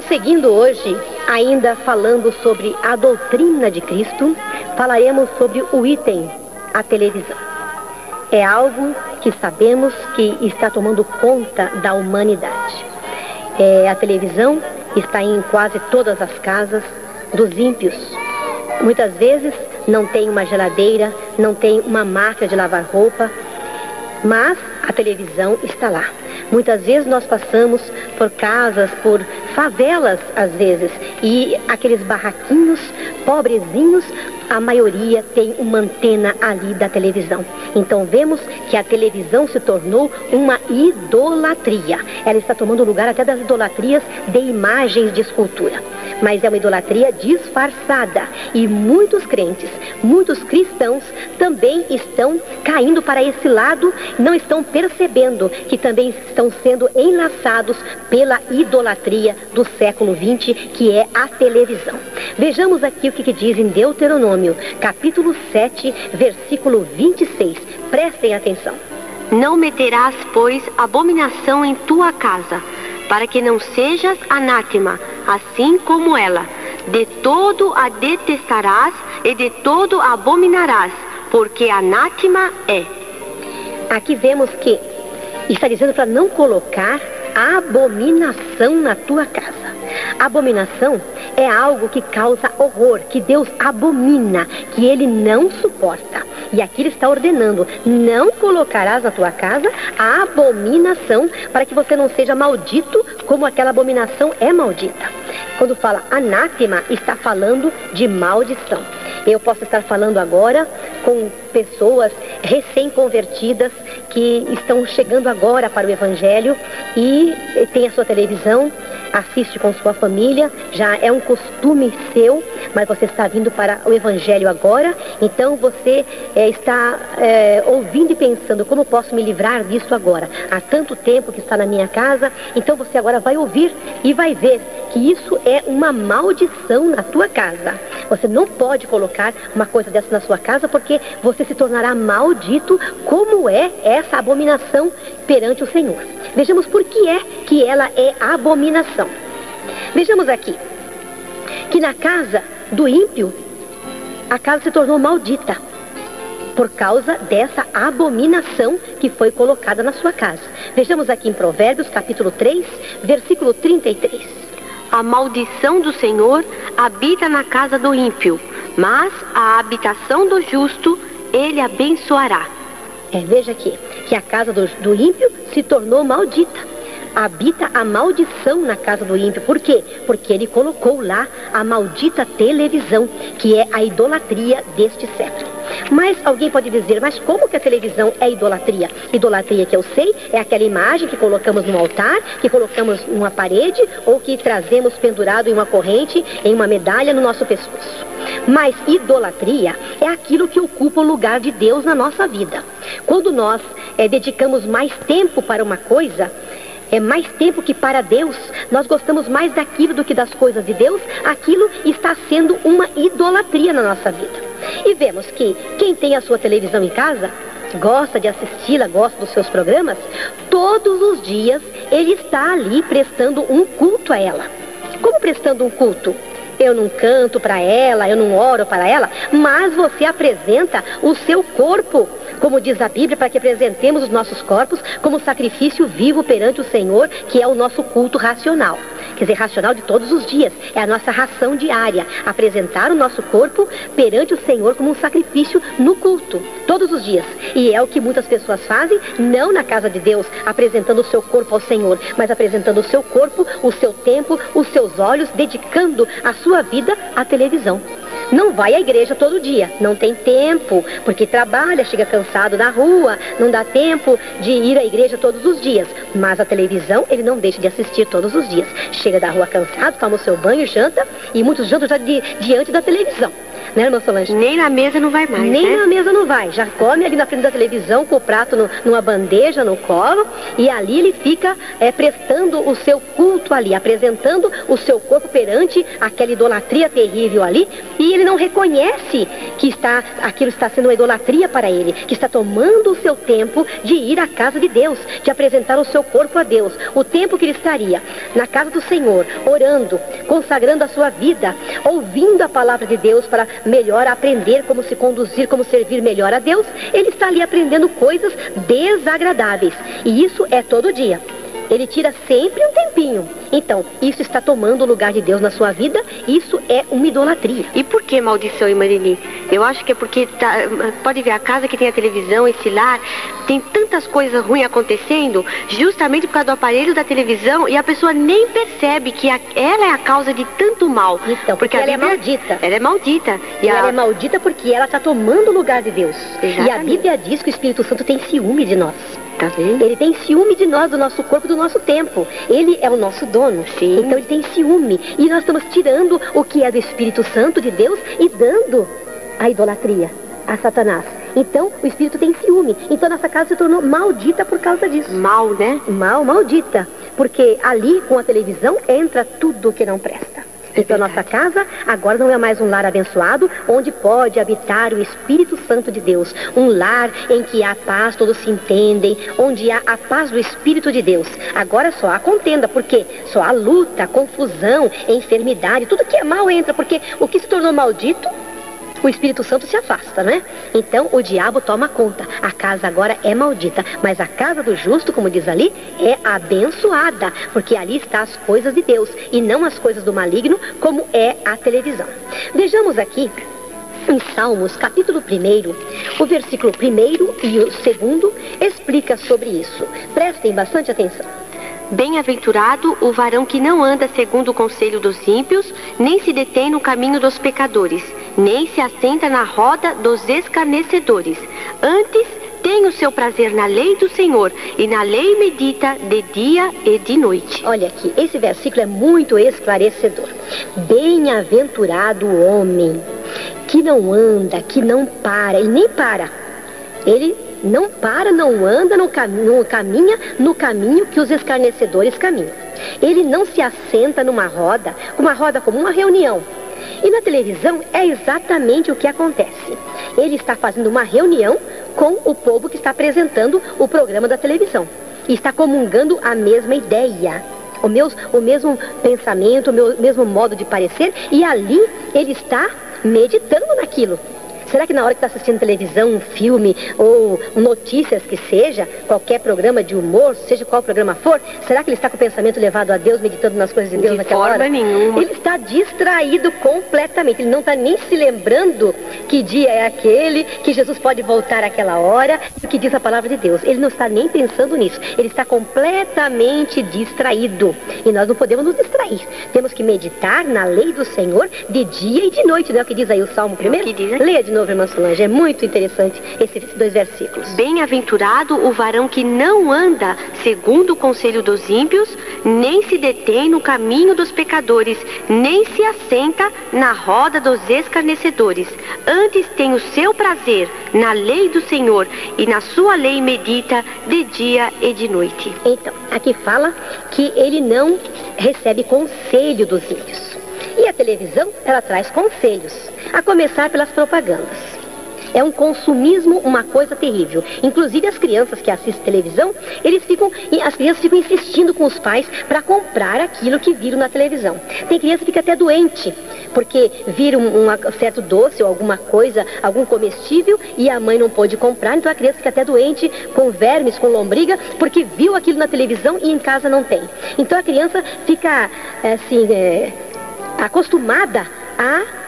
Prosseguindo hoje, ainda falando sobre a doutrina de Cristo, falaremos sobre o item, a televisão. É algo que sabemos que está tomando conta da humanidade. A televisão está em quase todas as casas dos ímpios. Muitas vezes não tem uma geladeira, não tem uma máquina de lavar roupa, mas a televisão está lá. Muitas vezes nós passamos por casas, por favelas às vezes, e aqueles barraquinhos pobrezinhos, a maioria tem uma antena ali da televisão. Então vemos que a televisão se tornou uma idolatria. Ela está tomando lugar até das idolatrias de imagens de escultura. Mas é uma idolatria disfarçada. E muitos crentes, muitos cristãos também estão caindo para esse lado, não estão percebendo que também estão sendo enlaçados pela idolatria do século XX, que é a televisão. Vejamos aqui o que diz em Deuteronômio, capítulo 7, versículo 26. Prestem atenção. Não meterás, pois, abominação em tua casa, para que não sejas anátema, assim como ela. De todo a detestarás e de todo a abominarás, porque anátema é. Aqui vemos que está dizendo para não colocar abominação na tua casa. Abominação é algo que causa horror, que Deus abomina, que Ele não suporta. E aqui Ele está ordenando, não colocarás na tua casa a abominação, para que você não seja maldito como aquela abominação é maldita. Quando fala anátema, está falando de maldição. Eu posso estar falando agora com pessoas recém-convertidas que estão chegando agora para o Evangelho e tem a sua televisão, assiste com sua família, já é um costume seu, mas você está vindo para o Evangelho agora, então você está ouvindo e pensando, como posso me livrar disso agora? Há tanto tempo que está na minha casa, então você agora vai ouvir e vai ver que isso é uma maldição na tua casa. Você não pode colocar uma coisa dessa na sua casa, porque você se tornará maldito, como é essa abominação perante o Senhor. Vejamos por que é que ela é abominação. Vejamos aqui, que na casa do ímpio, a casa se tornou maldita, por causa dessa abominação que foi colocada na sua casa. Vejamos aqui em Provérbios, capítulo 3, versículo 33. A maldição do Senhor habita na casa do ímpio, mas a habitação do justo Ele abençoará. Veja aqui, que a casa do ímpio se tornou maldita. Habita a maldição na casa do ímpio. Por quê? Porque ele colocou lá a maldita televisão, que é a idolatria deste século. Mas alguém pode dizer, mas como que a televisão é idolatria? Idolatria, que eu sei, é aquela imagem que colocamos no altar, que colocamos numa parede, ou que trazemos pendurado em uma corrente, em uma medalha no nosso pescoço. Mas idolatria é aquilo que ocupa o lugar de Deus na nossa vida. Quando nós dedicamos mais tempo para uma coisa, mais tempo que para Deus, nós gostamos mais daquilo do que das coisas de Deus, aquilo está sendo uma idolatria na nossa vida. E vemos que quem tem a sua televisão em casa, gosta de assisti-la, gosta dos seus programas, todos os dias ele está ali prestando um culto a ela. Como prestando um culto? Eu não canto para ela, eu não oro para ela, mas você apresenta o seu corpo, como diz a Bíblia, para que apresentemos os nossos corpos como sacrifício vivo perante o Senhor, que é o nosso culto racional. Quer dizer, racional de todos os dias, é a nossa ração diária, apresentar o nosso corpo perante o Senhor como um sacrifício no culto, todos os dias. E é o que muitas pessoas fazem, não na casa de Deus, apresentando o seu corpo ao Senhor, mas apresentando o seu corpo, o seu tempo, os seus olhos, dedicando a sua vida à televisão. Não vai à igreja todo dia, não tem tempo, porque trabalha, chega cansado na rua, não dá tempo de ir à igreja todos os dias. Mas a televisão ele não deixa de assistir todos os dias. Chega da rua cansado, toma o seu banho, janta, e muitos jantam já diante da televisão. né, irmã Solange? Nem na mesa não vai mais, Nem né? na mesa não vai, já come ali na frente da televisão com o prato numa bandeja, no colo, e ali ele fica prestando o seu culto ali, apresentando o seu corpo perante aquela idolatria terrível ali, e ele não reconhece que aquilo está sendo uma idolatria para ele, que está tomando o seu tempo de ir à casa de Deus, de apresentar o seu corpo a Deus, o tempo que ele estaria na casa do Senhor, orando, consagrando a sua vida, ouvindo a palavra de Deus para melhor aprender como se conduzir, como servir melhor a Deus. Ele está ali aprendendo coisas desagradáveis, e isso é todo dia. Ele tira sempre um tempinho. Então, isso está tomando o lugar de Deus na sua vida. Isso é uma idolatria. E por que maldição, irmã Lili? Eu acho que é porque, pode ver, a casa que tem a televisão, esse lar, tem tantas coisas ruins acontecendo, justamente por causa do aparelho da televisão, e a pessoa nem percebe que ela é a causa de tanto mal. Então, porque ela é maldita. Ela é maldita. E ela é maldita porque ela está tomando o lugar de Deus. Exatamente. E a Bíblia diz que o Espírito Santo tem ciúme de nós. Tá vendo? Ele tem ciúme de nós, do nosso corpo, do nosso tempo. Ele é o nosso dono. Sim. Então ele tem ciúme. E nós estamos tirando o que é do Espírito Santo de Deus e dando a idolatria a Satanás. Então o Espírito tem ciúme. Então nossa casa se tornou maldita por causa disso. Mal, né? Maldita. Porque ali com a televisão entra tudo que não presta. Então nossa casa agora não é mais um lar abençoado, onde pode habitar o Espírito Santo de Deus. Um lar em que há paz, todos se entendem, onde há a paz do Espírito de Deus. Agora só há contenda, porque só há luta, confusão, enfermidade, tudo que é mal entra, porque o que se tornou maldito, o Espírito Santo se afasta, né? Então o diabo toma conta. A casa agora é maldita, mas a casa do justo, como diz ali, é abençoada, porque ali está as coisas de Deus e não as coisas do maligno, como é a televisão. Vejamos aqui em Salmos, capítulo 1, o versículo 1 e o 2 explica sobre isso. Prestem bastante atenção. Bem-aventurado o varão que não anda segundo o conselho dos ímpios, nem se detém no caminho dos pecadores, nem se assenta na roda dos escarnecedores. Antes tem o seu prazer na lei do Senhor, e na lei medita de dia e de noite. Olha aqui, esse versículo é muito esclarecedor. Bem-aventurado o homem que não anda, que não para, ele nem para. Ele não para, não anda, não caminha no caminho que os escarnecedores caminham. Ele não se assenta numa roda, como uma reunião. E na televisão é exatamente o que acontece. Ele está fazendo uma reunião com o povo que está apresentando o programa da televisão. E está comungando a mesma ideia, o mesmo pensamento, o mesmo modo de parecer. E ali ele está meditando naquilo. Será que na hora que está assistindo televisão, um filme ou notícias que seja, qualquer programa de humor, seja qual programa for, será que ele está com o pensamento levado a Deus, meditando nas coisas de Deus naquela hora? De forma nenhuma. Ele está distraído completamente. Ele não está nem se lembrando que dia é aquele, que Jesus pode voltar àquela hora, o que diz a palavra de Deus. Ele não está nem pensando nisso. Ele está completamente distraído. E nós não podemos nos distrair. Temos que meditar na lei do Senhor de dia e de noite, não é o que diz aí o Salmo 1? É o que diz aqui. Leia de novo, irmã Solange, é muito interessante esses 2 versículos. Bem-aventurado o varão que não anda segundo o conselho dos ímpios, nem se detém no caminho dos pecadores, nem se assenta na roda dos escarnecedores. Antes tem o seu prazer na lei do Senhor, e na sua lei medita de dia e de noite. Então, aqui fala que ele não recebe conselho dos ímpios. E a televisão, ela traz conselhos, a começar pelas propagandas. É um consumismo, uma coisa terrível. Inclusive as crianças que assistem televisão, as crianças ficam insistindo com os pais para comprar aquilo que viram na televisão. Tem criança que fica até doente, porque viram um certo doce ou alguma coisa, algum comestível, e a mãe não pôde comprar, então a criança fica até doente, com vermes, com lombriga, porque viu aquilo na televisão e em casa não tem. Então a criança fica, assim, acostumada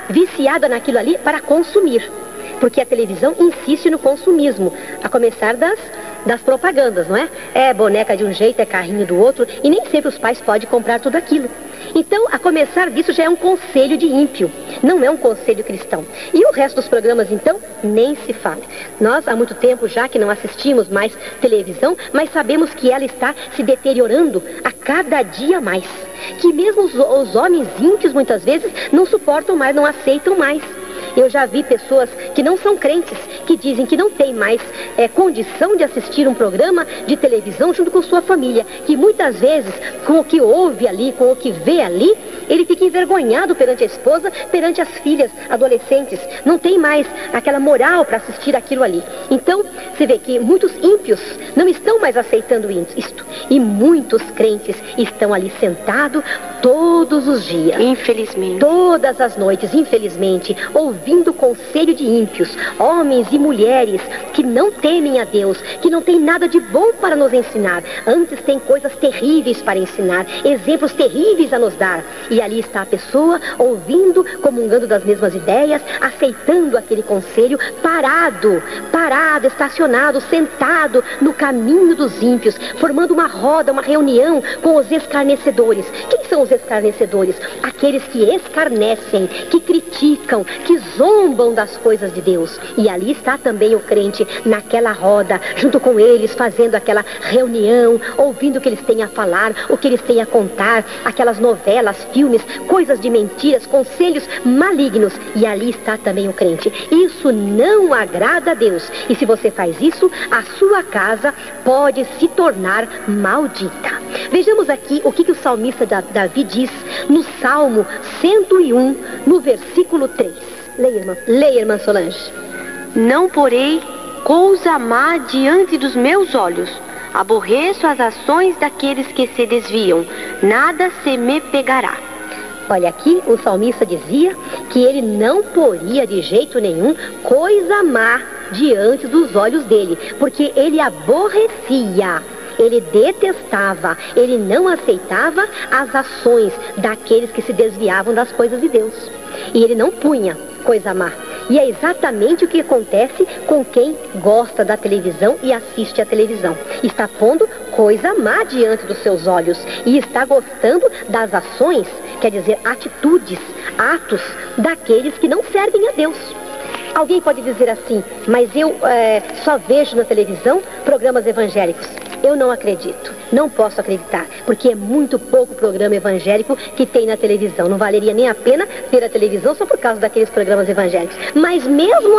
viciada naquilo ali para consumir. Porque a televisão insiste no consumismo, a começar das propagandas, não é? É boneca de um jeito, é carrinho do outro, e nem sempre os pais podem comprar tudo aquilo. Então, a começar disso já é um conselho de ímpio, não é um conselho cristão. E o resto dos programas, então, nem se fala. Nós, há muito tempo já que não assistimos mais televisão, mas sabemos que ela está se deteriorando a cada dia mais. Que mesmo os homens ímpios, muitas vezes, não suportam mais, não aceitam mais. Eu já vi pessoas que não são crentes, que dizem que não tem mais condição de assistir um programa de televisão junto com sua família, que muitas vezes, com o que ouve ali, com o que vê ali, ele fica envergonhado perante a esposa, perante as filhas adolescentes. Não tem mais aquela moral para assistir aquilo ali. Então, você vê que muitos ímpios não estão mais aceitando isto. E muitos crentes estão ali sentados todos os dias. Infelizmente. Todas as noites, infelizmente, ouvindo o conselho de ímpios, homens e mulheres que não temem a Deus, que não tem nada de bom para nos ensinar. Antes tem coisas terríveis para ensinar, exemplos terríveis a nos dar. E ali está a pessoa ouvindo, comungando das mesmas ideias, aceitando aquele conselho, parado, estacionado, sentado no caminho dos ímpios, formando uma roda, uma reunião com os escarnecedores. Quem são os escarnecedores? Aqueles que escarnecem, que criticam, que zombam das coisas de Deus. E ali está também o crente naquela roda, junto com eles, fazendo aquela reunião, ouvindo o que eles têm a falar, o que eles têm a contar, aquelas novelas, filmes, coisas de mentiras, conselhos malignos. E ali está também o crente. Isso não agrada a Deus. E se você faz isso, a sua casa pode se tornar maldita. Vejamos aqui o que o salmista Davi diz no Salmo 101, no versículo 3. Leia, irmã Solange. Não porei coisa má diante dos meus olhos. Aborreço as ações daqueles que se desviam. Nada se me pegará. Olha, aqui o salmista dizia que ele não poria de jeito nenhum coisa má diante dos olhos dele, porque ele aborrecia, ele detestava, ele não aceitava as ações daqueles que se desviavam das coisas de Deus. E ele não punha coisa má. E é exatamente o que acontece com quem gosta da televisão e assiste a televisão. Está pondo coisa má diante dos seus olhos e está gostando das ações, quer dizer, atitudes, atos daqueles que não servem a Deus. Alguém pode dizer assim, mas eu só vejo na televisão programas evangélicos. Eu não acredito, não posso acreditar, porque é muito pouco programa evangélico que tem na televisão. Não valeria nem a pena ter a televisão só por causa daqueles programas evangélicos. Mas mesmo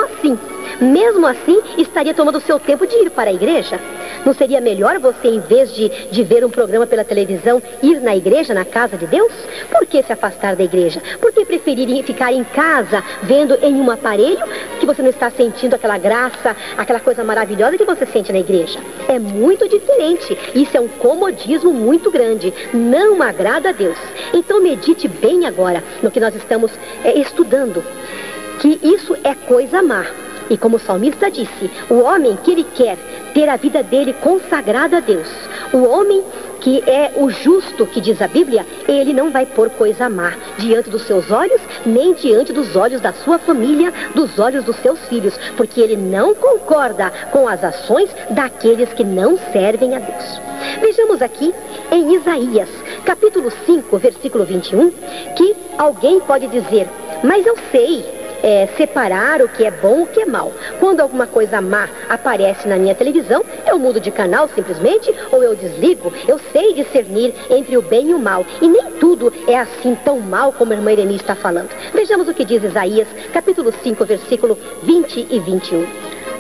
assim, estaria tomando o seu tempo de ir para a igreja? Não seria melhor você, em vez de ver um programa pela televisão, ir na igreja, na casa de Deus? Por que se afastar da igreja? Por que preferir ficar em casa, vendo em um aparelho, que você não está sentindo aquela graça, aquela coisa maravilhosa que você sente na igreja? É muito diferente. Isso é um comodismo muito grande. Não agrada a Deus. Então medite bem agora no que nós estamos estudando. Que isso é coisa má. E como o salmista disse, o homem que ele quer ter a vida dele consagrada a Deus, o homem que é o justo, que diz a Bíblia, ele não vai pôr coisa má diante dos seus olhos, nem diante dos olhos da sua família, dos olhos dos seus filhos, porque ele não concorda com as ações daqueles que não servem a Deus. Vejamos aqui em Isaías, capítulo 5, versículo 21, que alguém pode dizer, mas eu sei separar o que é bom e o que é mal. Quando alguma coisa má aparece na minha televisão, eu mudo de canal simplesmente, ou eu desligo. Eu sei discernir entre o bem e o mal. E nem tudo é assim tão mal como a irmã Ireni está falando. Vejamos o que diz Isaías, capítulo 5, versículo 20 e 21.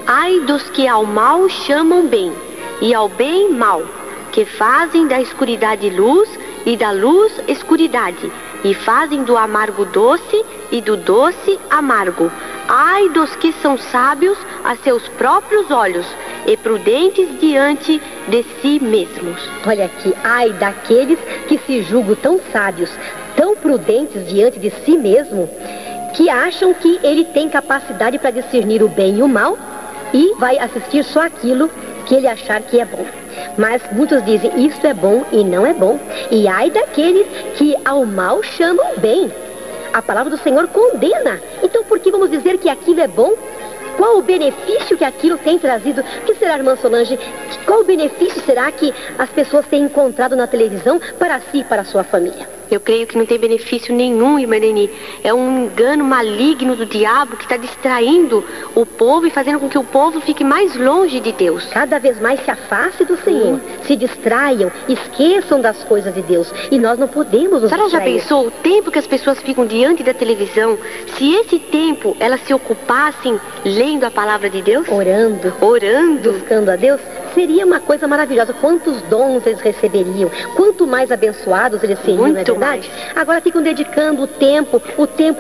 Ai dos que ao mal chamam bem, e ao bem mal, que fazem da escuridade luz e da luz escuridade, e fazem do amargo doce e do doce amargo. Ai dos que são sábios a seus próprios olhos e prudentes diante de si mesmos. Olha aqui, ai daqueles que se julgam tão sábios, tão prudentes diante de si mesmo, que acham que ele tem capacidade para discernir o bem e o mal e vai assistir só aquilo que ele achar que é bom. Mas muitos dizem, isso é bom e não é bom. E ai daqueles que ao mal chamam bem. A palavra do Senhor condena. Então por que vamos dizer que aquilo é bom? Qual o benefício que aquilo tem trazido? O que será, irmã Solange? Qual o benefício será que as pessoas têm encontrado na televisão para si e para a sua família? Eu creio que não tem benefício nenhum, irmã Leni. É um engano maligno do diabo que está distraindo o povo e fazendo com que o povo fique mais longe de Deus. Cada vez mais se afaste do Senhor, se distraiam, esqueçam das coisas de Deus. E nós não podemos nos Sarah já distrair. pensou o tempo que as pessoas ficam diante da televisão? Se esse tempo elas se ocupassem lendo a palavra de Deus? Orando. Buscando a Deus, seria uma coisa maravilhosa. Quantos dons eles receberiam, quanto mais abençoados eles seriam, não é Muito verdade? Agora ficam dedicando o tempo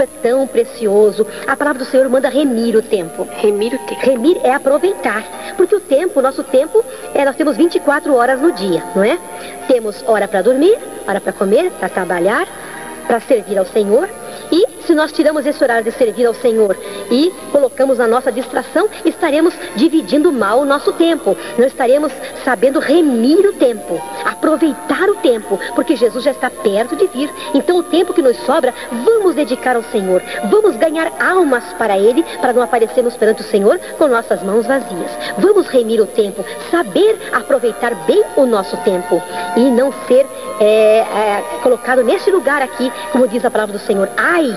é tão precioso. A palavra do Senhor manda remir o tempo. Remir o tempo. Remir é aproveitar, porque o nosso tempo, nós temos 24 horas no dia, não é? Temos hora para dormir, hora para comer, para trabalhar, para servir ao Senhor. E se nós tiramos esse horário de servir ao Senhor e colocamos na nossa distração, estaremos dividindo mal o nosso tempo. Não estaremos sabendo remir o tempo, aproveitar o tempo, porque Jesus já está perto de vir. Então o tempo que nos sobra, vamos dedicar ao Senhor. Vamos ganhar almas para Ele, para não aparecermos perante o Senhor com nossas mãos vazias. Vamos remir o tempo, saber aproveitar bem o nosso tempo e não ser colocado nesse lugar aqui, como diz a palavra do Senhor. Ai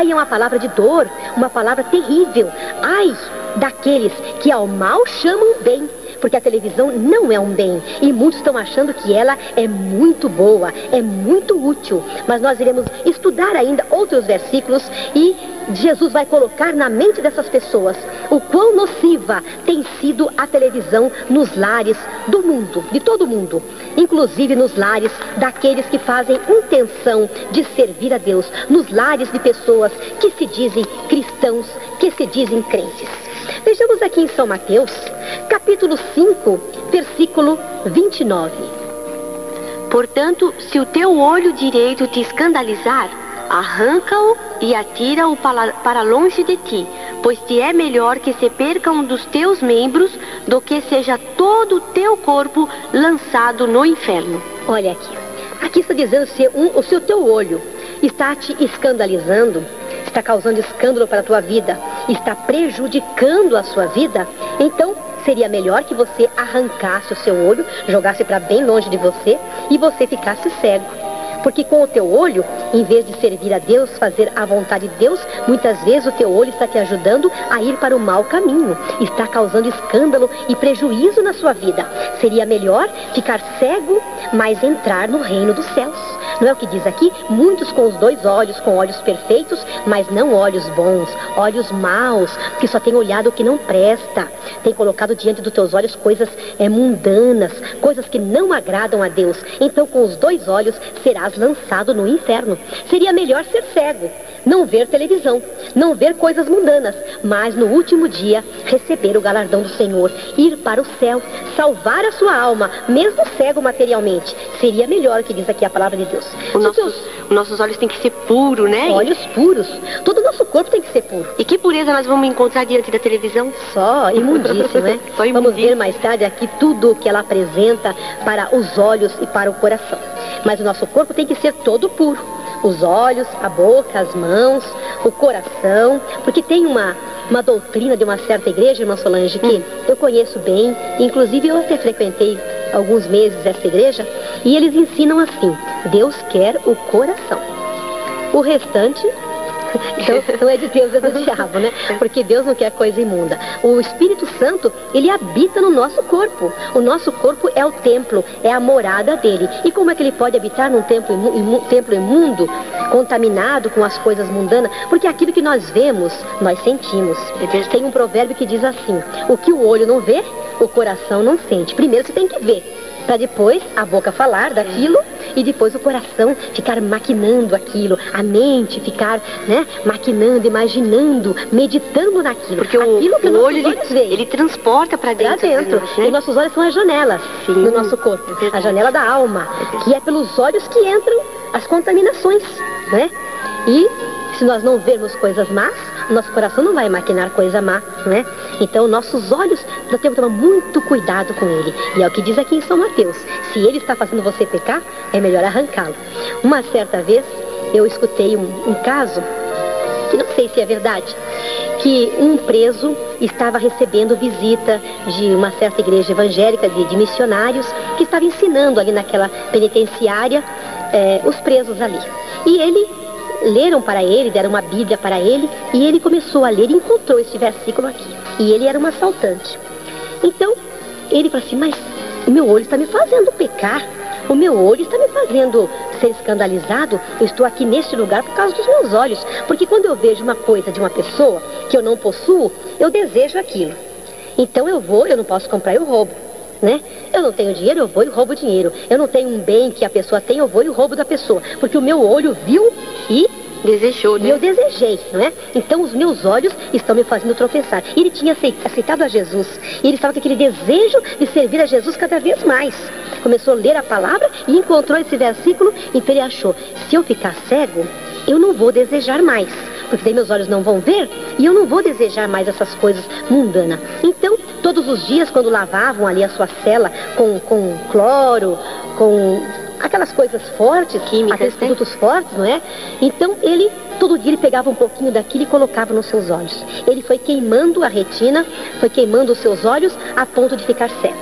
é uma palavra de dor, uma palavra terrível. Ai daqueles que ao mal chamam bem, porque a televisão não é um bem. E muitos estão achando que ela é muito boa, é muito útil. Mas nós iremos estudar ainda outros versículos e Jesus vai colocar na mente dessas pessoas o quão nociva tem sido a televisão nos lares do mundo, de todo mundo. Inclusive nos lares daqueles que fazem intenção de servir a Deus. Nos lares de pessoas que se dizem cristãos, que se dizem crentes. Vejamos aqui em São Mateus, capítulo 5, versículo 29. Portanto, se o teu olho direito te escandalizar, arranca-o e atira-o para longe de ti, pois te é melhor que se perca um dos teus membros do que seja todo o teu corpo lançado no inferno. Olha aqui. Aqui está dizendo se o teu olho está te escandalizando, está causando escândalo para a tua vida, está prejudicando a sua vida, então seria melhor que você arrancasse o seu olho, jogasse para bem longe de você e você ficasse cego. Porque com o teu olho, em vez de servir a Deus, fazer a vontade de Deus, muitas vezes o teu olho está te ajudando a ir para o mau caminho. Está causando escândalo e prejuízo na sua vida. Seria melhor ficar cego, mas entrar no reino dos céus. Não é o que diz aqui? Muitos com os dois olhos, com olhos perfeitos, mas não olhos bons, olhos maus, que só tem olhado o que não presta. Tem colocado diante dos teus olhos coisas mundanas, coisas que não agradam a Deus. Então com os dois olhos serás lançado no inferno. Seria melhor ser cego, não ver televisão, não ver coisas mundanas, mas no último dia receber o galardão do Senhor, ir para o céu, salvar a sua alma, mesmo cego materialmente. Seria melhor, que diz aqui a palavra de Deus. Nossos olhos têm que ser puros, né? Olhos puros. Todo o nosso corpo tem que ser puro. E que pureza nós vamos encontrar diante da televisão? Só imundício, né? Só imundício. Vamos ver mais tarde aqui tudo o que ela apresenta para os olhos e para o coração. Mas o nosso corpo tem que ser todo puro. Os olhos, a boca, as mãos, o coração. Porque tem uma doutrina de uma certa igreja, irmã Solange, que eu conheço bem. Inclusive eu até frequentei alguns meses essa igreja. E eles ensinam assim: Deus quer o coração. O restante então, não é de Deus, é do diabo, né? Porque Deus não quer coisa imunda. O Espírito Santo, ele habita no nosso corpo. O nosso corpo é o templo, é a morada dele. E como é que ele pode habitar num templo imundo, contaminado com as coisas mundanas? Porque aquilo que nós vemos, nós sentimos. Tem um provérbio que diz assim: o que o olho não vê, o coração não sente. Primeiro você tem que ver, para depois a boca falar daquilo e depois o coração ficar maquinando aquilo, a mente ficar, né, maquinando, imaginando, meditando naquilo. Porque aquilo que o olho, ele transporta para dentro. Nós, né? E nossos olhos são as janelas do nosso corpo, a janela da alma, que é pelos olhos que entram as contaminações, né? E se nós não vermos coisas más, nosso coração não vai maquinar coisa má, né? Então, nossos olhos, nós temos que tomar muito cuidado com ele. E é o que diz aqui em São Mateus: se ele está fazendo você pecar, é melhor arrancá-lo. Uma certa vez, eu escutei um caso, que não sei se é verdade, que um preso estava recebendo visita de uma certa igreja evangélica de missionários que estava ensinando ali naquela penitenciária os presos ali. E leram para ele, deram uma Bíblia para ele, e ele começou a ler e encontrou esse versículo aqui. E ele era um assaltante. Então, ele falou assim, mas o meu olho está me fazendo pecar, o meu olho está me fazendo ser escandalizado, eu estou aqui neste lugar por causa dos meus olhos, porque quando eu vejo uma coisa de uma pessoa que eu não possuo, eu desejo aquilo. Então eu não posso comprar, eu roubo, né? Eu não tenho dinheiro, eu vou e roubo dinheiro. Eu não tenho um bem que a pessoa tem, eu vou e roubo da pessoa, porque o meu olho viu e desejou, né? E eu desejei, não é? Então os meus olhos estão me fazendo tropeçar. E ele tinha aceitado a Jesus. E ele estava com aquele desejo de servir a Jesus cada vez mais. Começou a ler a palavra e encontrou esse versículo. Então ele achou, se eu ficar cego, eu não vou desejar mais. Porque daí meus olhos não vão ver e eu não vou desejar mais essas coisas mundanas. Então, todos os dias, quando lavavam ali a sua cela com cloro, com aquelas coisas fortes, químicas, aqueles produtos fortes, não é? Então todo dia ele pegava um pouquinho daquilo e colocava nos seus olhos. Ele foi queimando a retina, foi queimando os seus olhos a ponto de ficar cego.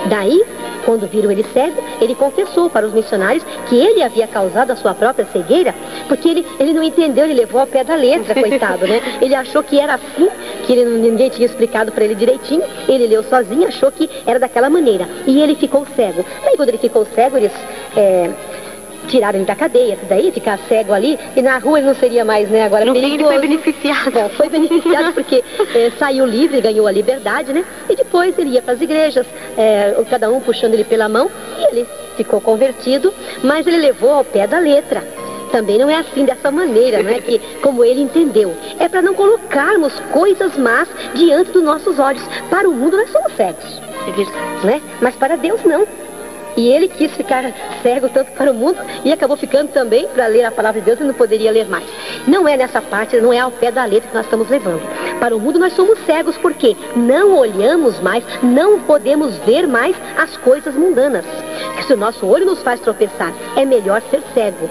Daí, quando viram ele cego, ele confessou para os missionários que ele havia causado a sua própria cegueira, porque ele não entendeu, ele levou ao pé da letra, coitado, né? Ele achou que era assim, que ninguém tinha explicado para ele direitinho, ele leu sozinho, achou que era daquela maneira, e ele ficou cego. Daí quando ele ficou cego, eles tiraram ele da cadeia, daí ficar cego ali, e na rua ele não seria mais, né, agora perigoso. Ele foi beneficiado. Bom, foi beneficiado porque saiu livre, ganhou a liberdade, né, e depois ele ia para as igrejas, cada um puxando ele pela mão, e ele ficou convertido, mas ele levou ao pé da letra. Também não é assim, dessa maneira, não é que, como ele entendeu. É para não colocarmos coisas más diante dos nossos olhos. Para o mundo nós somos cegos, né? Mas para Deus não. E ele quis ficar cego tanto para o mundo e acabou ficando também para ler a palavra de Deus e não poderia ler mais. Não é nessa parte, não é ao pé da letra que nós estamos levando. Para o mundo nós somos cegos porque não olhamos mais, não podemos ver mais as coisas mundanas. Porque se o nosso olho nos faz tropeçar, é melhor ser cego.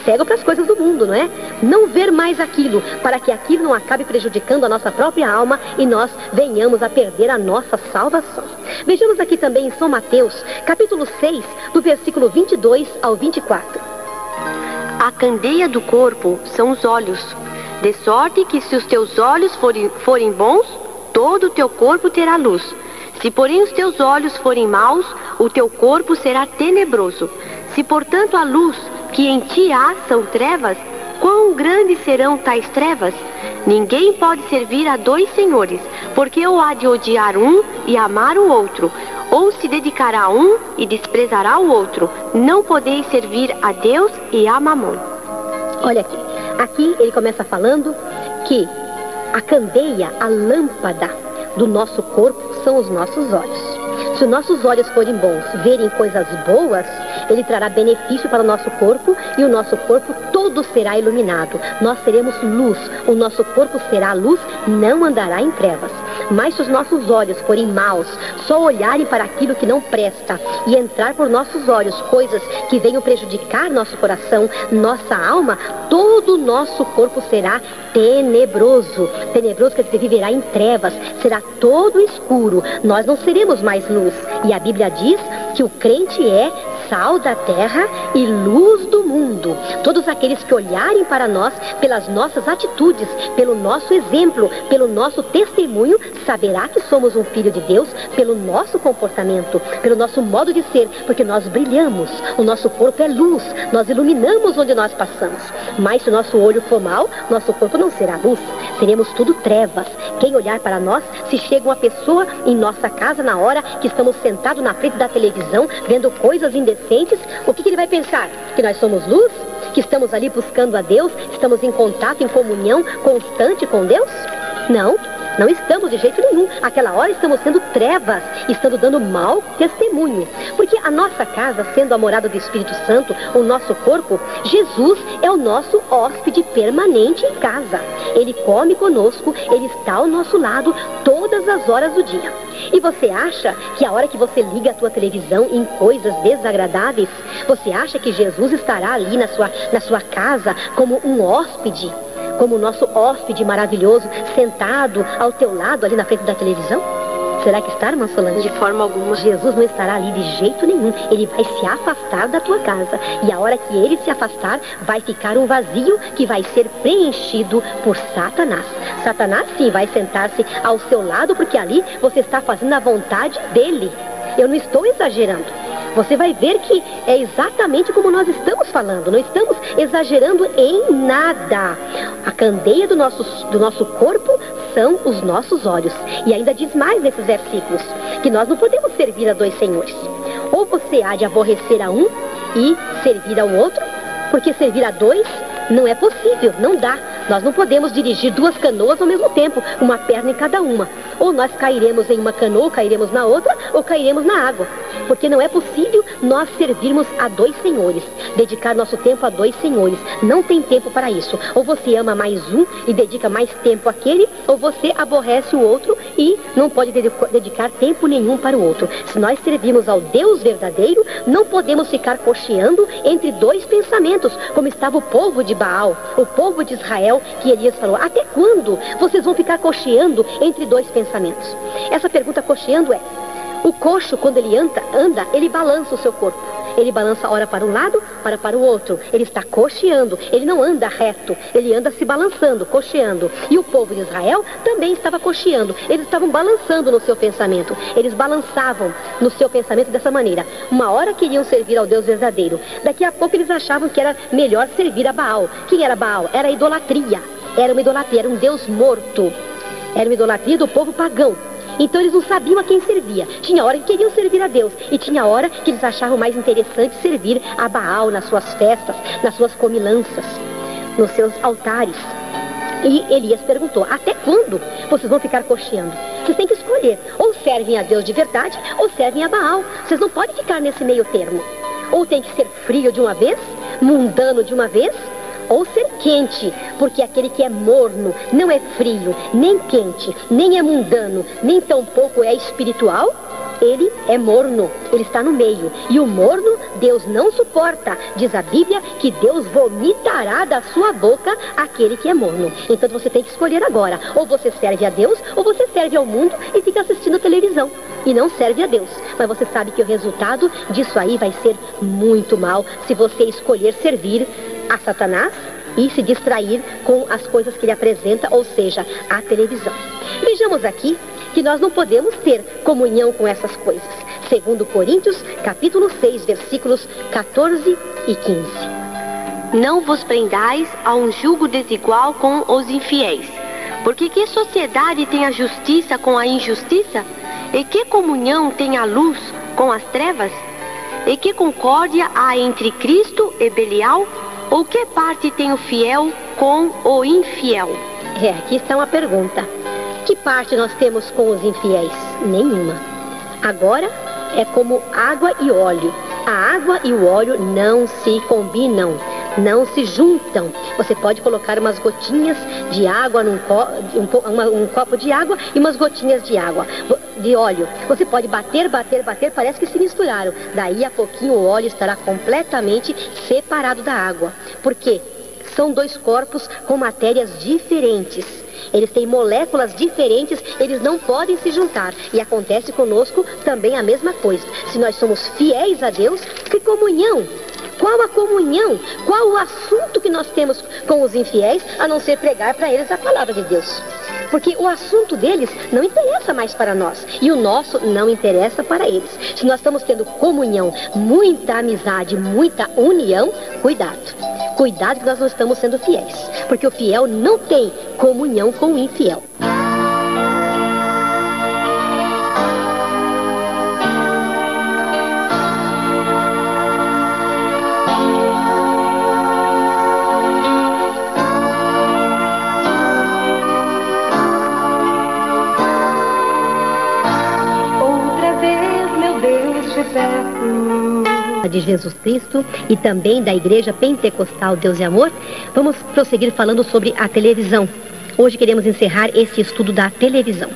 Cego para as coisas do mundo, não é? Não ver mais aquilo, para que aquilo não acabe prejudicando a nossa própria alma e nós venhamos a perder a nossa salvação. Vejamos aqui também em São Mateus, capítulo 6, do versículo 22 ao 24. A candeia do corpo são os olhos, de sorte que se os teus olhos forem bons, todo o teu corpo terá luz. Se porém os teus olhos forem maus, o teu corpo será tenebroso. Se portanto a luz que em ti há são trevas, quão grandes serão tais trevas? Ninguém pode servir a dois senhores, porque ou há de odiar um e amar o outro, ou se dedicará a um e desprezará o outro. Não podeis servir a Deus e a Mamon. Olha aqui. Aqui ele começa falando que a candeia, a lâmpada do nosso corpo são os nossos olhos. Se os nossos olhos forem bons, verem coisas boas, ele trará benefício para o nosso corpo e o nosso corpo todo será iluminado. Nós seremos luz, o nosso corpo será luz, não andará em trevas. Mas se os nossos olhos forem maus, só olharem para aquilo que não presta e entrar por nossos olhos coisas que venham prejudicar nosso coração, nossa alma, todo o nosso corpo será tenebroso. Tenebroso quer dizer viverá em trevas, será todo escuro. Nós não seremos mais luz. E a Bíblia diz que o crente é sal da terra e luz do mundo. Todos aqueles que olharem para nós pelas nossas atitudes, pelo nosso exemplo, pelo nosso testemunho, saberá que somos um filho de Deus pelo nosso comportamento, pelo nosso modo de ser, porque nós brilhamos, o nosso corpo é luz, nós iluminamos onde nós passamos. Mas se o nosso olho for mau, nosso corpo não será luz, seremos tudo trevas. Quem olhar para nós, se chega uma pessoa em nossa casa na hora que estamos sentados na frente da televisão, vendo coisas indecentes, o que ele vai pensar? Que nós somos luz? Que estamos ali buscando a Deus? Estamos em contato, em comunhão constante com Deus? Não. Não estamos de jeito nenhum. Aquela hora estamos sendo trevas, estando dando mau testemunho. Porque a nossa casa, sendo a morada do Espírito Santo, o nosso corpo, Jesus é o nosso hóspede permanente em casa. Ele come conosco, ele está ao nosso lado todas as horas do dia. E você acha que a hora que você liga a tua televisão em coisas desagradáveis, você acha que Jesus estará ali na sua casa como um hóspede? Como o nosso hóspede maravilhoso, sentado ao teu lado ali na frente da televisão? Será que está, irmã Solange? De forma alguma. Jesus não estará ali de jeito nenhum. Ele vai se afastar da tua casa. E a hora que ele se afastar, vai ficar um vazio que vai ser preenchido por Satanás. Satanás, sim, vai sentar-se ao seu lado, porque ali você está fazendo a vontade dele. Eu não estou exagerando. Você vai ver que é exatamente como nós estamos falando. Não estamos exagerando em nada. A candeia do nosso corpo são os nossos olhos. E ainda diz mais nesses versículos, que nós não podemos servir a dois senhores. Ou você há de aborrecer a um e servir ao outro, porque servir a dois não é possível, não dá. Nós não podemos dirigir duas canoas ao mesmo tempo, uma perna em cada uma. Ou nós cairemos em uma canoa, ou cairemos na outra, ou cairemos na água. Porque não é possível nós servirmos a dois senhores, dedicar nosso tempo a dois senhores. Não tem tempo para isso. Ou você ama mais um e dedica mais tempo àquele, ou você aborrece o outro e não pode dedicar tempo nenhum para o outro. Se nós servimos ao Deus verdadeiro, não podemos ficar cocheando entre dois pensamentos, como estava o povo de Baal, o povo de Israel, que Elias falou: até quando vocês vão ficar cocheando entre dois pensamentos? Essa pergunta cocheando é: o coxo, quando ele anda, ele balança o seu corpo. Ele balança ora para um lado, ora para o outro. Ele está cocheando, ele não anda reto, ele anda se balançando, cocheando. E o povo de Israel também estava cocheando. Eles estavam balançando no seu pensamento. Eles balançavam no seu pensamento dessa maneira. Uma hora queriam servir ao Deus verdadeiro. Daqui a pouco eles achavam que era melhor servir a Baal. Quem era Baal? Era a idolatria. Era uma idolatria, era um Deus morto. Era uma idolatria do povo pagão. Então eles não sabiam a quem servia. Tinha hora que queriam servir a Deus, e tinha hora que eles achavam mais interessante servir a Baal nas suas festas, nas suas comilanças, nos seus altares. E Elias perguntou: até quando vocês vão ficar cocheando? Vocês têm que escolher, ou servem a Deus de verdade, ou servem a Baal. Vocês não podem ficar nesse meio termo. Ou tem que ser frio de uma vez, mundano de uma vez, ou ser quente, porque aquele que é morno não é frio, nem quente, nem é mundano, nem tampouco é espiritual. Ele é morno, ele está no meio. E o morno Deus não suporta. Diz a Bíblia que Deus vomitará da sua boca aquele que é morno. Então você tem que escolher agora. Ou você serve a Deus, ou você serve ao mundo e fica assistindo televisão e não serve a Deus. Mas você sabe que o resultado disso aí vai ser muito mal se você escolher servir a Satanás e se distrair com as coisas que ele apresenta, ou seja, a televisão. Vejamos aqui que nós não podemos ter comunhão com essas coisas. Segundo Coríntios, capítulo 6, versículos 14 e 15. Não vos prendais a um jugo desigual com os infiéis. Porque que sociedade tem a justiça com a injustiça? E que comunhão tem a luz com as trevas? E que concórdia há entre Cristo e Belial? Ou que parte tem o fiel com o infiel? Aqui está uma pergunta. Que parte nós temos com os infiéis? Nenhuma. Agora é como água e óleo. A água e o óleo não se combinam, não se juntam. Você pode colocar umas gotinhas de água um copo de água e umas gotinhas de óleo. Você pode bater, parece que se misturaram. Daí a pouquinho o óleo estará completamente separado da água. Por quê? São dois corpos com matérias diferentes. Eles têm moléculas diferentes, eles não podem se juntar. E acontece conosco também a mesma coisa. Se nós somos fiéis a Deus, que comunhão? Qual a comunhão? Qual o assunto que nós temos com os infiéis, a não ser pregar para eles a palavra de Deus? Porque o assunto deles não interessa mais para nós, e o nosso não interessa para eles. Se nós estamos tendo comunhão, muita amizade, muita união, cuidado. Cuidado que nós não estamos sendo fiéis, porque o fiel não tem comunhão com o infiel. De Jesus Cristo e também da Igreja Pentecostal Deus e Amor, vamos prosseguir falando sobre a televisão. Hoje queremos encerrar esse estudo da televisão.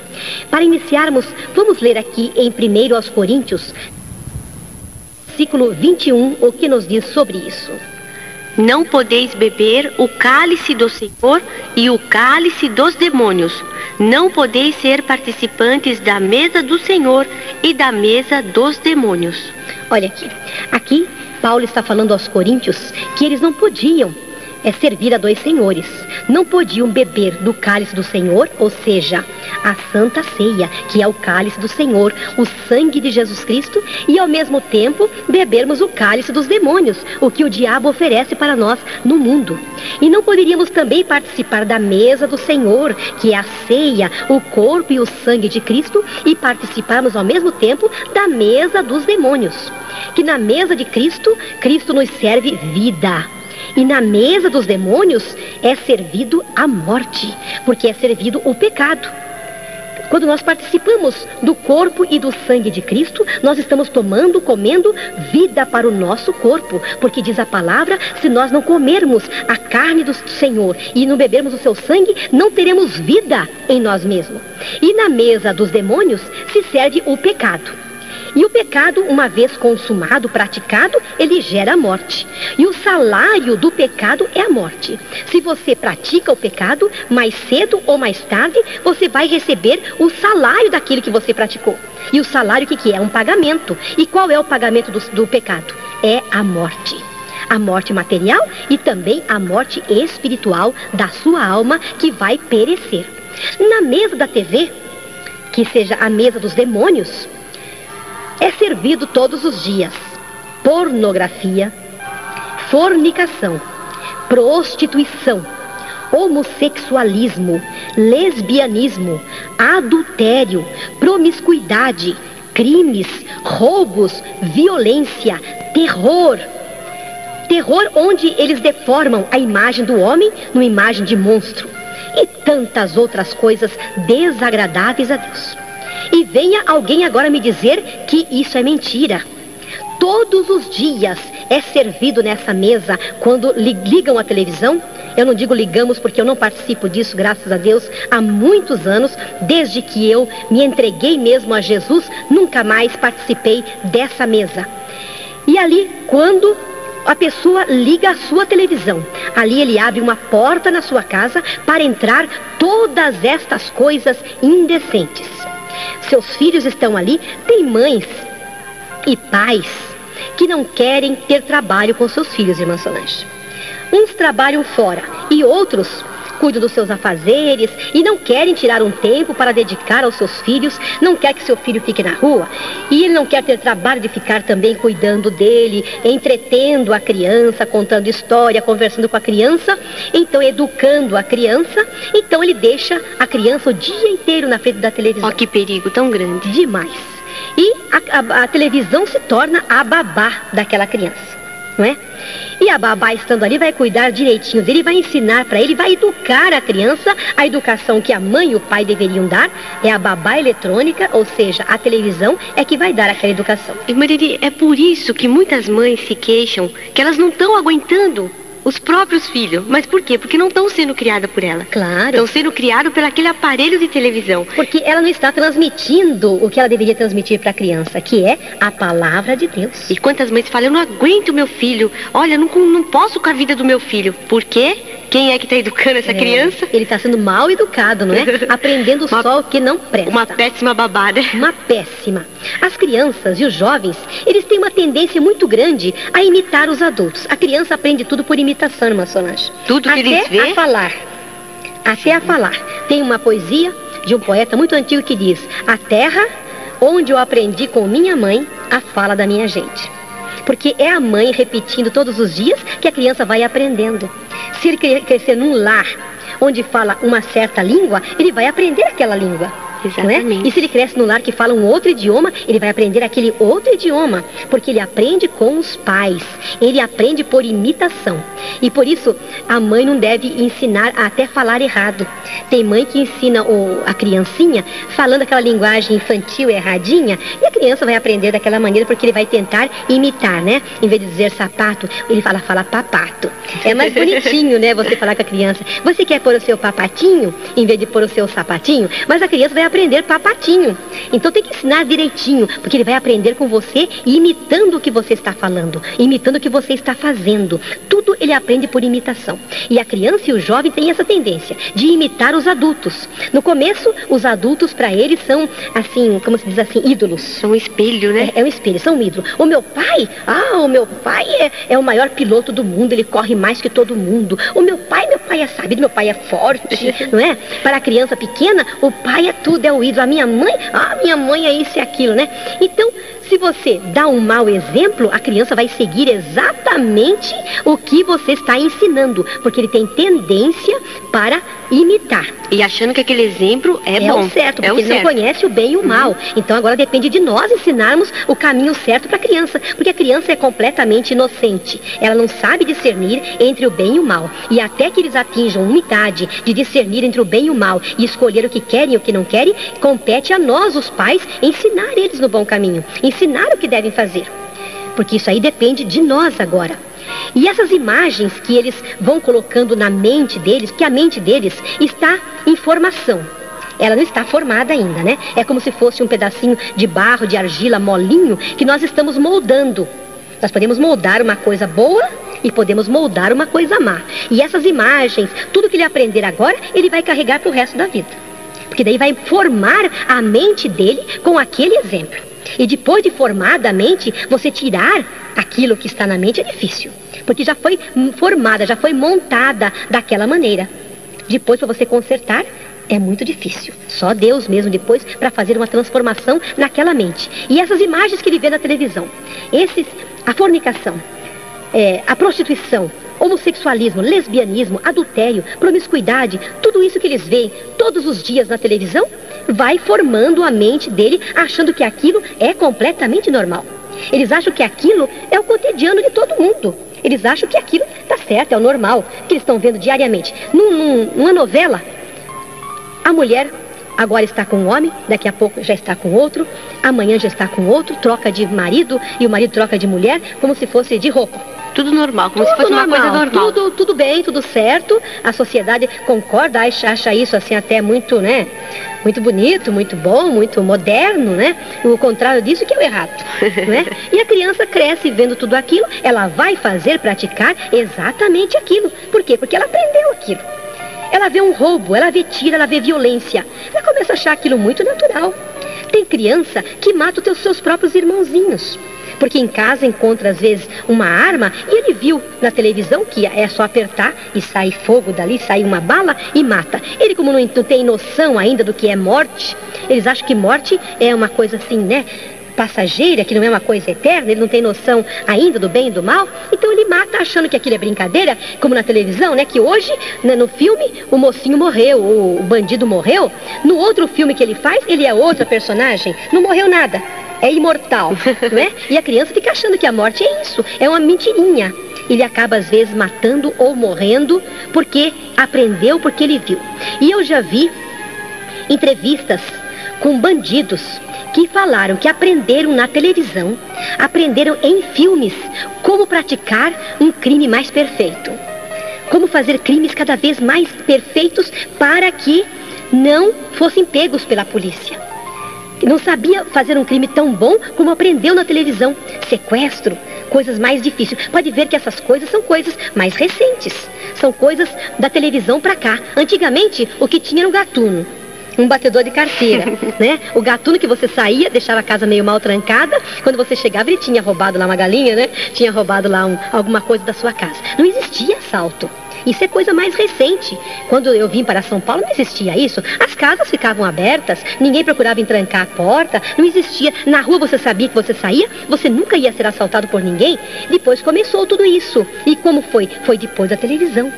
Para iniciarmos, vamos ler aqui em 1 aos Coríntios, versículo 21, o que nos diz sobre isso. Não podeis beber o cálice do Senhor e o cálice dos demônios. Não podeis ser participantes da mesa do Senhor e da mesa dos demônios. Olha aqui. Aqui, Paulo está falando aos coríntios que eles não podiam servir a dois senhores. Não podiam beber do cálice do Senhor, ou seja, a Santa Ceia, que é o cálice do Senhor, o sangue de Jesus Cristo, e ao mesmo tempo bebermos o cálice dos demônios, o que o diabo oferece para nós no mundo. E não poderíamos também participar da mesa do Senhor, que é a ceia, o corpo e o sangue de Cristo, e participarmos ao mesmo tempo da mesa dos demônios. Que na mesa de Cristo, Cristo nos serve vida. E na mesa dos demônios é servido a morte, porque é servido o pecado. Quando nós participamos do corpo e do sangue de Cristo, nós estamos comendo vida para o nosso corpo. Porque diz a palavra, se nós não comermos a carne do Senhor e não bebermos o seu sangue, não teremos vida em nós mesmos. E na mesa dos demônios se serve o pecado. E o pecado, uma vez consumado, praticado, ele gera a morte. E o salário do pecado é a morte. Se você pratica o pecado, mais cedo ou mais tarde, você vai receber o salário daquilo que você praticou. E o salário o que é? Um pagamento. E qual é o pagamento do pecado? É a morte. A morte material e também a morte espiritual da sua alma, que vai perecer. Na mesa da TV, que seja a mesa dos demônios, é servido todos os dias pornografia, fornicação, prostituição, homossexualismo, lesbianismo, adultério, promiscuidade, crimes, roubos, violência, terror. Terror onde eles deformam a imagem do homem numa imagem de monstro. E tantas outras coisas desagradáveis a Deus. E venha alguém agora me dizer que isso é mentira. Todos os dias é servido nessa mesa, quando ligam a televisão. Eu não digo ligamos porque eu não participo disso, graças a Deus, há muitos anos. Desde que eu me entreguei mesmo a Jesus, nunca mais participei dessa mesa. E ali, quando a pessoa liga a sua televisão, ali ele abre uma porta na sua casa para entrar todas estas coisas indecentes. Seus filhos estão ali. Tem mães e pais que não querem ter trabalho com seus filhos, irmã Solange. Uns trabalham fora e outros cuidam dos seus afazeres e não querem tirar um tempo para dedicar aos seus filhos. Não quer que seu filho fique na rua e ele não quer ter trabalho de ficar também cuidando dele, entretendo a criança, contando história, conversando com a criança, então educando a criança. Então ele deixa a criança o dia inteiro na frente da televisão. Ó, que perigo tão grande. Demais. E a televisão se torna a babá daquela criança, não é? E a babá, estando ali, vai cuidar direitinho dele, vai ensinar para ele, vai educar a criança. A educação que a mãe e o pai deveriam dar é a babá eletrônica, ou seja, a televisão é que vai dar aquela educação. E Marili, é por isso que muitas mães se queixam que elas não estão aguentando os próprios filhos. Mas por quê? Porque não estão sendo criadas por ela. Claro. Estão sendo criados por aquele aparelho de televisão. Porque ela não está transmitindo o que ela deveria transmitir para a criança, que é a palavra de Deus. E quantas mães falam, eu não aguento meu filho. Olha, não posso com a vida do meu filho. Por quê? Quem é que está educando essa criança? Ele está sendo mal educado, não é? Aprendendo só o que não presta. Uma péssima babá, né? Uma péssima. As crianças e os jovens, eles têm uma tendência muito grande a imitar os adultos. A criança aprende tudo por imitação, irmã Solange. Tudo que eles vê? Até a falar. Até a falar. Tem uma poesia de um poeta muito antigo que diz: a terra onde eu aprendi com minha mãe a fala da minha gente. Porque é a mãe repetindo todos os dias que a criança vai aprendendo. Se ele crescer num lar onde fala uma certa língua, ele vai aprender aquela língua. Exatamente. Não é? E se ele cresce num lar que fala um outro idioma, ele vai aprender aquele outro idioma. Porque ele aprende com os pais. Ele aprende por imitação. E por isso, a mãe não deve ensinar a até falar errado. Tem mãe que ensina a criancinha falando aquela linguagem infantil erradinha, e a criança vai aprender daquela maneira porque ele vai tentar imitar, né? Em vez de dizer sapato, ele fala papato. É mais bonitinho, né? Você falar com a criança: você quer pôr o seu papatinho em vez de pôr o seu sapatinho? Mas a criança vai aprender papatinho. Então tem que ensinar direitinho, porque ele vai aprender com você, imitando o que você está falando, imitando o que você está fazendo. Tudo ele aprende aprende por imitação. E a criança e o jovem têm essa tendência de imitar os adultos. No começo, os adultos, para eles, são, assim, como se diz assim, ídolos. São um espelho, né? É um espelho, são um ídolo. O meu pai é o maior piloto do mundo, ele corre mais que todo mundo. O meu pai é sábio, meu pai é forte, não é? Para a criança pequena, o pai é tudo, é o ídolo. A minha mãe é isso e aquilo, né? Então, se você dá um mau exemplo, a criança vai seguir exatamente o que você está ensinando, porque ele tem tendência para imitar. E achando que aquele exemplo é bom. É o certo, porque ele não conhece o bem e o mal. Então agora depende de nós ensinarmos o caminho certo para a criança, porque a criança é completamente inocente. Ela não sabe discernir entre o bem e o mal. E até que eles atinjam uma idade de discernir entre o bem e o mal e escolher o que querem e o que não querem, compete a nós, os pais, ensinar eles no bom caminho, ensinar o que devem fazer. Porque isso aí depende de nós agora. E essas imagens que eles vão colocando na mente deles, que a mente deles está em formação. Ela não está formada ainda, né? É como se fosse um pedacinho de barro, de argila, molinho, que nós estamos moldando. Nós podemos moldar uma coisa boa e podemos moldar uma coisa má. E essas imagens, tudo que ele aprender agora, ele vai carregar para o resto da vida. Porque daí vai formar a mente dele com aquele exemplo. E depois de formada a mente, você tirar aquilo que está na mente é difícil. Porque já foi formada, já foi montada daquela maneira. Depois, para você consertar, é muito difícil. Só Deus mesmo depois para fazer uma transformação naquela mente. E essas imagens que ele vê na televisão, a fornicação, a prostituição, homossexualismo, lesbianismo, adultério, promiscuidade, tudo isso que eles veem todos os dias na televisão, vai formando a mente dele, achando que aquilo é completamente normal. Eles acham que aquilo é o cotidiano de todo mundo. Eles acham que aquilo está certo, é o normal, que eles estão vendo diariamente. Numa novela, a mulher agora está com um homem, daqui a pouco já está com outro, amanhã já está com outro, troca de marido e o marido troca de mulher, como se fosse de roupa. Tudo normal, como se fosse uma coisa normal. Tudo bem, tudo certo. A sociedade concorda, acha isso assim até muito, né? Muito bonito, muito bom, muito moderno, né? O contrário disso que é o errado, né? E a criança cresce vendo tudo aquilo, ela vai praticar exatamente aquilo. Por quê? Porque ela aprendeu aquilo. Ela vê um roubo, ela vê tiro, ela vê violência. Ela começa a achar aquilo muito natural. Tem criança que mata os seus próprios irmãozinhos. Porque em casa encontra às vezes uma arma e ele viu na televisão que é só apertar e sai fogo dali, sai uma bala e mata. Ele, como não tem noção ainda do que é morte, eles acham que morte é uma coisa assim, né, passageira, que não é uma coisa eterna, ele não tem noção ainda do bem e do mal, então ele mata achando que aquilo é brincadeira, como na televisão, né, que hoje, né, no filme, o mocinho morreu, o bandido morreu, no outro filme que ele faz, ele é outra personagem, não morreu nada. É imortal, não é? E a criança fica achando que a morte é isso, é uma mentirinha. Ele acaba às vezes matando ou morrendo porque aprendeu, porque ele viu. E eu já vi entrevistas com bandidos que falaram que aprenderam na televisão, aprenderam em filmes como praticar um crime mais perfeito. Como fazer crimes cada vez mais perfeitos para que não fossem pegos pela polícia. Não sabia fazer um crime tão bom como aprendeu na televisão. Sequestro, coisas mais difíceis. Pode ver que essas coisas são coisas mais recentes. São coisas da televisão pra cá. Antigamente, o que tinha era um gatuno. Um batedor de carteira, né? O gatuno que você saía, deixava a casa meio mal trancada. Quando você chegava, ele tinha roubado lá uma galinha, né? Tinha roubado lá alguma coisa da sua casa. Não existia assalto. Isso é coisa mais recente. Quando eu vim para São Paulo, não existia isso. As casas ficavam abertas, ninguém procurava entrancar a porta, não existia. Na rua você sabia que você saía, você nunca ia ser assaltado por ninguém. Depois começou tudo isso. E como foi? Foi depois da televisão.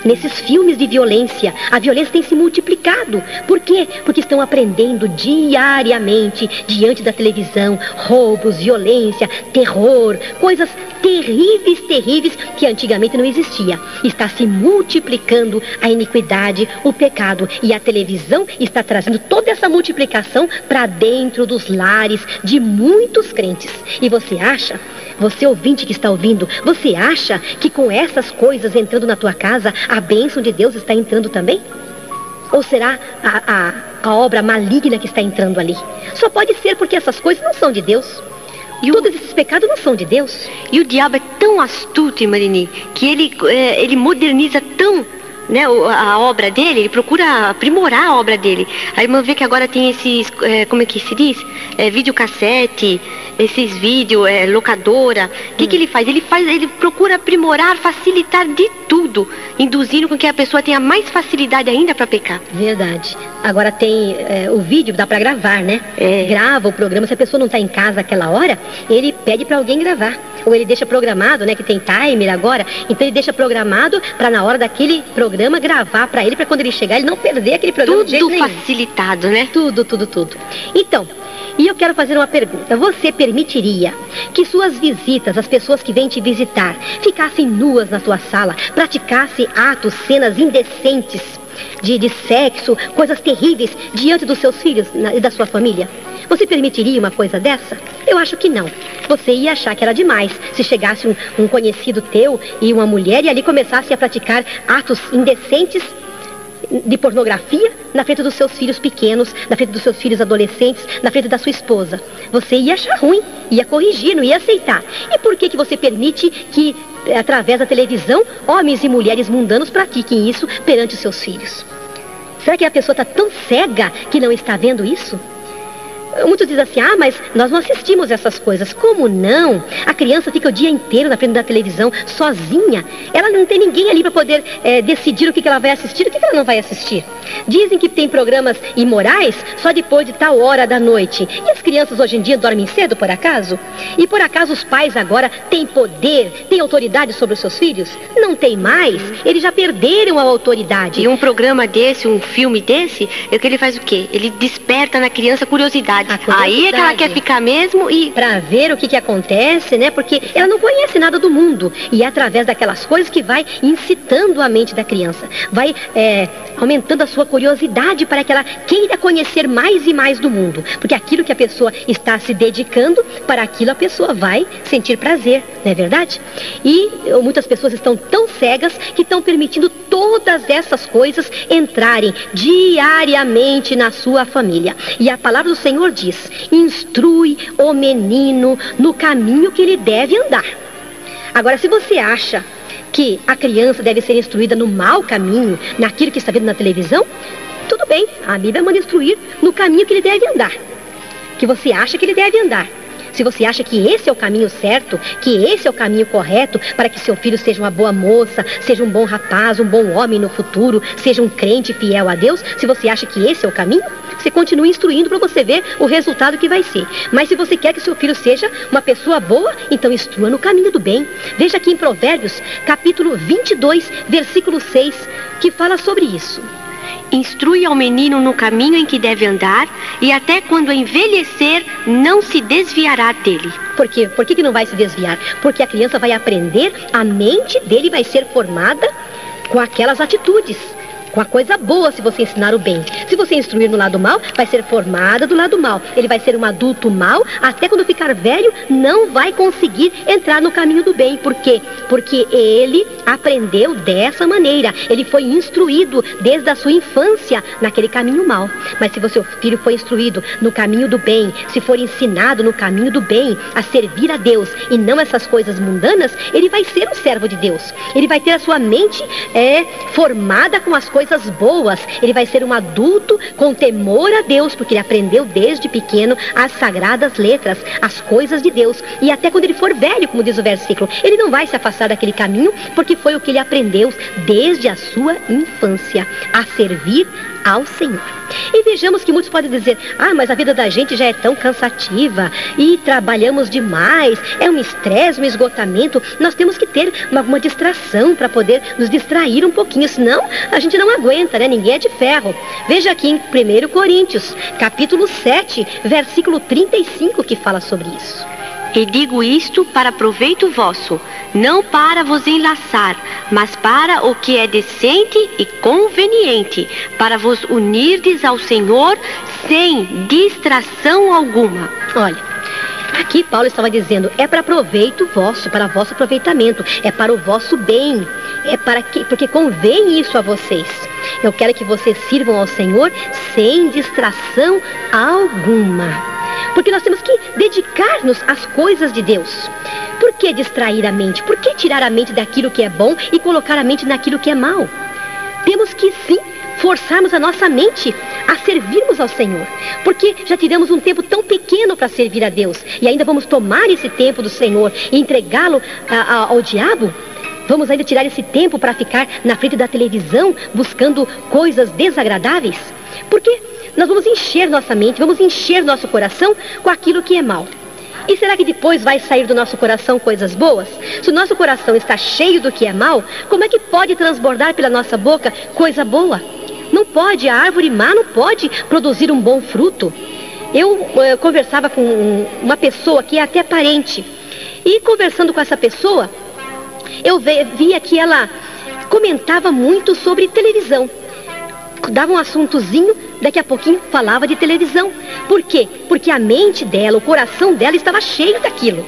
Nesses filmes de violência, a violência tem se multiplicado. Por quê? Porque estão aprendendo diariamente, diante da televisão, roubos, violência, terror, coisas terríveis, terríveis, que antigamente não existia. Está se multiplicando a iniquidade, o pecado. E a televisão está trazendo toda essa multiplicação para dentro dos lares de muitos crentes. E você acha, você ouvinte que está ouvindo, você acha que com essas coisas entrando na tua casa, a bênção de Deus está entrando também? Ou será a obra maligna que está entrando ali? Só pode ser porque essas coisas não são de Deus. Todos esses pecados não são de Deus. E o diabo é tão astuto, Marini, que ele moderniza tão, né, a obra dele, ele procura aprimorar a obra dele. A irmã vê que agora tem esses, como é que se diz? Videocassete, esses vídeos, locadora. O que ele faz? Ele procura aprimorar, facilitar de tudo, induzindo com que a pessoa tenha mais facilidade ainda para pecar. Verdade. Agora tem o vídeo, dá para gravar, né? Grava o programa, se a pessoa não está em casa naquela hora, ele pede para alguém gravar. Ou ele deixa programado, né, que tem timer agora, então ele deixa programado para na hora daquele programa gravar para ele, para quando ele chegar ele não perder aquele programa de jeito nenhum. Tudo facilitado, né? Tudo. Então, e eu quero fazer uma pergunta. Você permitiria que suas visitas, as pessoas que vêm te visitar, ficassem nuas na tua sala, praticassem atos, cenas indecentes de sexo, coisas terríveis diante dos seus filhos e da sua família? Você permitiria uma coisa dessa? Eu acho que não. Você ia achar que era demais se chegasse um conhecido teu e uma mulher e ali começasse a praticar atos indecentes de pornografia na frente dos seus filhos pequenos, na frente dos seus filhos adolescentes, na frente da sua esposa. Você ia achar ruim, ia corrigir, não ia aceitar. E por que você permite que, através da televisão, homens e mulheres mundanos pratiquem isso perante os seus filhos? Será que a pessoa está tão cega que não está vendo isso? Muitos dizem assim, mas nós não assistimos essas coisas. Como não? A criança fica o dia inteiro na frente da televisão, sozinha. Ela não tem ninguém ali para poder decidir o que ela vai assistir e o que ela não vai assistir. Dizem que tem programas imorais só depois de tal hora da noite. E as crianças hoje em dia dormem cedo, por acaso? E por acaso os pais agora têm poder, têm autoridade sobre os seus filhos? Não tem mais. Eles já perderam a autoridade. E um programa desse, um filme desse, é que ele faz o quê? Ele desperta na criança curiosidade. Aí é que ela quer ficar mesmo e... Pra ver o que acontece, né? Porque ela não conhece nada do mundo. E é através daquelas coisas que vai incitando a mente da criança. Vai aumentando a sua curiosidade para que ela queira conhecer mais e mais do mundo. Porque aquilo que a pessoa está se dedicando, para aquilo a pessoa vai sentir prazer. Não é verdade? E muitas pessoas estão tão cegas que estão permitindo todas essas coisas entrarem diariamente na sua família. E a palavra do Senhor diz, instrui o menino no caminho que ele deve andar. Agora, se você acha que a criança deve ser instruída no mau caminho, naquilo que está vendo na televisão, tudo bem, a Bíblia manda instruir no caminho que ele deve andar, que você acha que ele deve andar. Se você acha que esse é o caminho certo, que esse é o caminho correto para que seu filho seja uma boa moça, seja um bom rapaz, um bom homem no futuro, seja um crente fiel a Deus, se você acha que esse é o caminho, você continua instruindo para você ver o resultado que vai ser. Mas se você quer que seu filho seja uma pessoa boa, então instrua no caminho do bem. Veja aqui em Provérbios, capítulo 22, versículo 6, que fala sobre isso. Instrui ao menino no caminho em que deve andar, e até quando envelhecer, não se desviará dele. Por quê? Por que não vai se desviar? Porque a criança vai aprender, a mente dele vai ser formada com aquelas atitudes, com a coisa boa, se você ensinar o bem. Se você instruir no lado mal, vai ser formada do lado mal. Ele vai ser um adulto mau, até quando ficar velho, não vai conseguir entrar no caminho do bem. Por quê? Porque ele aprendeu dessa maneira. Ele foi instruído desde a sua infância naquele caminho mau. Mas se o seu filho foi instruído no caminho do bem, se for ensinado no caminho do bem, a servir a Deus e não essas coisas mundanas, ele vai ser um servo de Deus. Ele vai ter a sua mente formada com as coisas boas. Ele vai ser um adulto com temor a Deus, porque ele aprendeu desde pequeno as sagradas letras, as coisas de Deus. E até quando ele for velho, como diz o versículo, ele não vai se afastar daquele caminho, porque foi o que ele aprendeu desde a sua infância, a servir ao Senhor. E vejamos que muitos podem dizer, mas a vida da gente já é tão cansativa e trabalhamos demais, é um estresse, um esgotamento, nós temos que ter uma distração para poder nos distrair um pouquinho, senão a gente não aguenta, né? Ninguém é de ferro. Veja aqui em 1 Coríntios, capítulo 7, versículo 35, que fala sobre isso. E digo isto para proveito vosso, não para vos enlaçar, mas para o que é decente e conveniente, para vos unirdes ao Senhor sem distração alguma. Olha, aqui Paulo estava dizendo, é para proveito vosso, para vosso aproveitamento, é para o vosso bem, porque convém isso a vocês. Eu quero que vocês sirvam ao Senhor sem distração alguma. Porque nós temos que dedicar-nos às coisas de Deus. Por que distrair a mente? Por que tirar a mente daquilo que é bom e colocar a mente naquilo que é mal? Temos que, sim, forçarmos a nossa mente a servirmos ao Senhor. Porque já tivemos um tempo tão pequeno para servir a Deus. E ainda vamos tomar esse tempo do Senhor e entregá-lo ao diabo? Vamos ainda tirar esse tempo para ficar na frente da televisão buscando coisas desagradáveis? Porque nós vamos encher nossa mente, vamos encher nosso coração com aquilo que é mal. E será que depois vai sair do nosso coração coisas boas? Se o nosso coração está cheio do que é mal, como é que pode transbordar pela nossa boca coisa boa? Não pode, a árvore má não pode produzir um bom fruto. Eu conversava com uma pessoa que é até parente. E conversando com essa pessoa, eu via que ela comentava muito sobre televisão. Dava um assuntozinho, daqui a pouquinho falava de televisão. Por quê? Porque a mente dela, o coração dela estava cheio daquilo.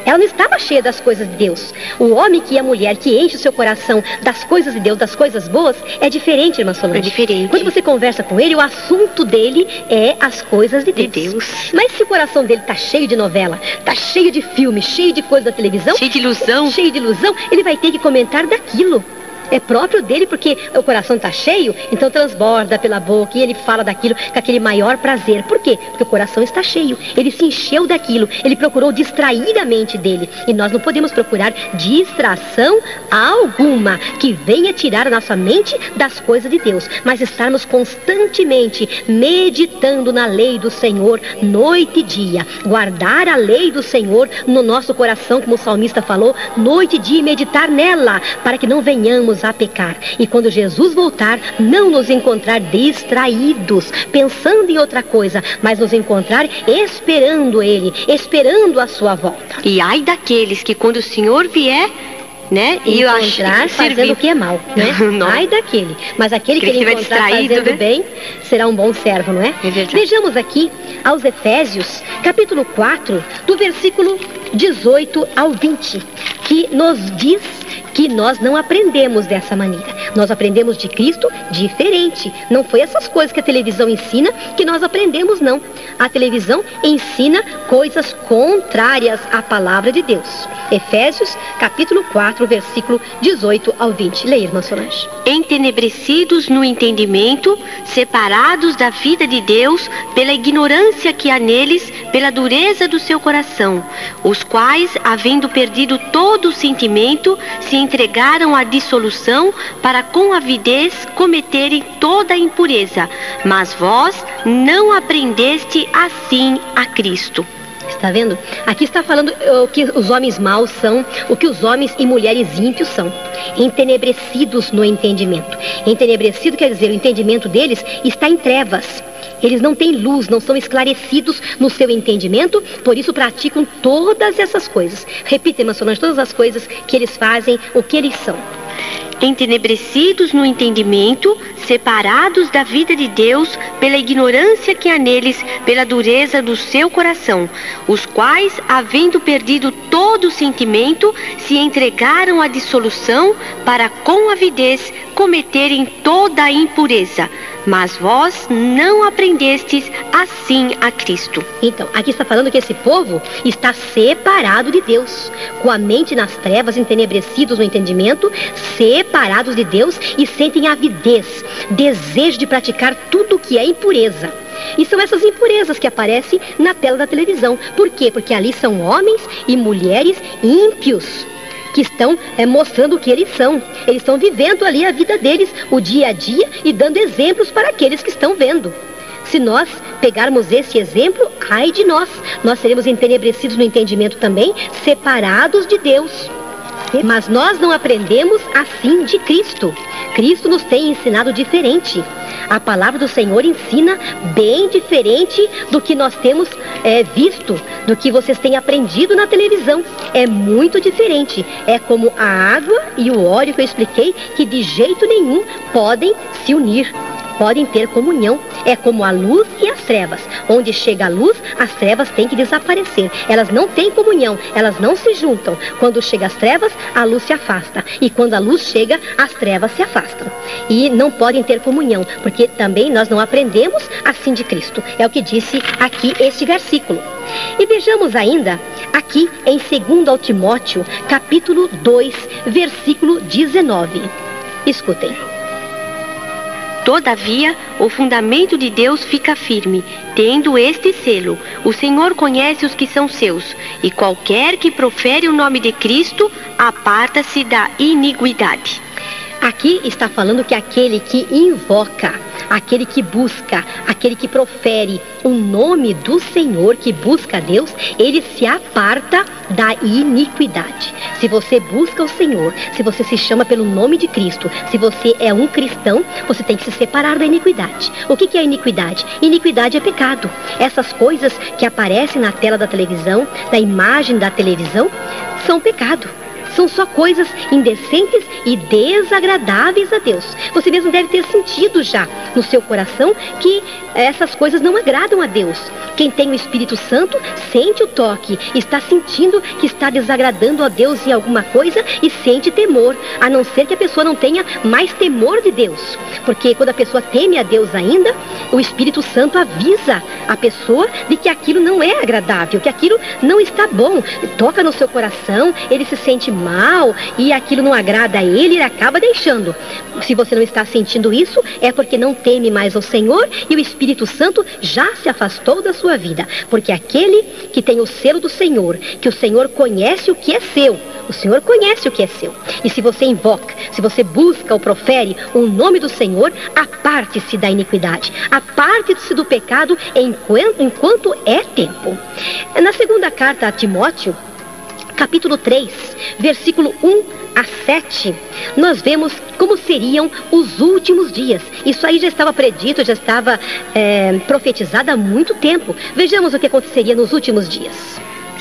Ela não estava cheia das coisas de Deus. O homem e a mulher que enche o seu coração das coisas de Deus, das coisas boas, é diferente, irmã Solange. É diferente. Quando você conversa com ele, o assunto dele é as coisas de Deus. Mas se o coração dele está cheio de novela, está cheio de filme, cheio de coisa da televisão, cheio de ilusão, ele vai ter que comentar daquilo. É próprio dele, porque o coração está cheio, então transborda pela boca e ele fala daquilo com aquele maior prazer. Por quê? Porque o coração está cheio, ele se encheu daquilo, ele procurou distrair a mente dele. E nós não podemos procurar distração alguma que venha tirar a nossa mente das coisas de Deus, mas estarmos constantemente meditando na lei do Senhor noite e dia. Guardar a lei do Senhor no nosso coração, como o salmista falou, noite e dia, e meditar nela, para que não venhamos a pecar. E quando Jesus voltar, não nos encontrar distraídos, pensando em outra coisa, mas nos encontrar esperando Ele, esperando a sua volta. E ai daqueles que quando o Senhor vier, né, e encontrar fazendo o que é mal, né? Ai daquele. Mas aquele que ele encontrar fazendo bem, será um bom servo, não é? É verdade. Vejamos aqui aos Efésios, capítulo 4, do versículo 18 ao 20, que nos diz que nós não aprendemos dessa maneira. Nós aprendemos de Cristo diferente. Não foi essas coisas que a televisão ensina que nós aprendemos, não. A televisão ensina coisas contrárias à palavra de Deus. Efésios, capítulo 4, versículo 18 ao 20. Leia, irmã Solange. Entenebrecidos no entendimento, separados da vida de Deus pela ignorância que há neles, pela dureza do seu coração, os quais, havendo perdido todo o sentimento, se entregaram à dissolução para com avidez cometerem toda a impureza. Mas vós não aprendeste assim a Cristo. Está vendo? Aqui está falando o que os homens maus são, o que os homens e mulheres ímpios são. Entenebrecidos no entendimento. Entenebrecido quer dizer, o entendimento deles está em trevas. Eles não têm luz, não são esclarecidos no seu entendimento, por isso praticam todas essas coisas. Repita, irmã Solange, todas as coisas que eles fazem, o que eles são. Entenebrecidos no entendimento, separados da vida de Deus pela ignorância que há neles, pela dureza do seu coração, os quais, havendo perdido todo o sentimento, se entregaram à dissolução para com avidez cometerem toda a impureza. Mas vós não aprendestes assim a Cristo. Então, aqui está falando que esse povo está separado de Deus, com a mente nas trevas, entenebrecidos no entendimento, separados de Deus e sentem avidez, desejo de praticar tudo o que é impureza. E são essas impurezas que aparecem na tela da televisão. Por quê? Porque ali são homens e mulheres ímpios, que estão mostrando o que eles são. Eles estão vivendo ali a vida deles, o dia a dia, e dando exemplos para aqueles que estão vendo. Se nós pegarmos esse exemplo, ai de nós seremos entenebrecidos no entendimento também, separados de Deus. Mas nós não aprendemos assim de Cristo. Cristo nos tem ensinado diferente. A palavra do Senhor ensina bem diferente do que nós temos visto, do que vocês têm aprendido na televisão. É muito diferente. É como a água e o óleo que eu expliquei, que de jeito nenhum podem se unir. podem ter comunhão. É como a luz e as trevas. Onde chega a luz, as trevas têm que desaparecer. Elas não têm comunhão, elas não se juntam. Quando chega as trevas, a luz se afasta. E quando a luz chega, as trevas se afastam. E não podem ter comunhão, porque também nós não aprendemos assim de Cristo. É o que disse aqui este versículo. E vejamos ainda aqui em 2 Timóteo, capítulo 2, versículo 19. Escutem. Todavia, o fundamento de Deus fica firme, tendo este selo: o Senhor conhece os que são seus, e qualquer que profere o nome de Cristo, aparta-se da iniquidade. Aqui está falando que aquele que invoca, aquele que busca, aquele que profere o nome do Senhor, que busca a Deus, ele se aparta da iniquidade. Se você busca o Senhor, se você se chama pelo nome de Cristo, se você é um cristão, você tem que se separar da iniquidade. O que é iniquidade? Iniquidade é pecado. Essas coisas que aparecem na tela da televisão, na imagem da televisão, são pecado. São só coisas indecentes e desagradáveis a Deus. Você mesmo deve ter sentido já no seu coração que essas coisas não agradam a Deus. Quem tem o Espírito Santo sente o toque, está sentindo que está desagradando a Deus em alguma coisa e sente temor, a não ser que a pessoa não tenha mais temor de Deus. Porque quando a pessoa teme a Deus ainda, o Espírito Santo avisa a pessoa de que aquilo não é agradável, que aquilo não está bom. Toca no seu coração, ele se sente mal e aquilo não agrada a ele acaba deixando. Se você não está sentindo isso, é porque não teme mais ao Senhor e o Espírito Santo já se afastou da sua vida. Porque aquele que tem o selo do Senhor, que o Senhor conhece o que é seu, o Senhor conhece o que é seu. E se você invoca, se você busca ou profere o nome do Senhor, aparte-se da iniquidade, aparte-se do pecado enquanto é tempo. Na segunda carta a Timóteo, capítulo 3, versículo 1 a 7, nós vemos como seriam os últimos dias. Isso aí já estava predito, já estava profetizado há muito tempo. Vejamos o que aconteceria nos últimos dias.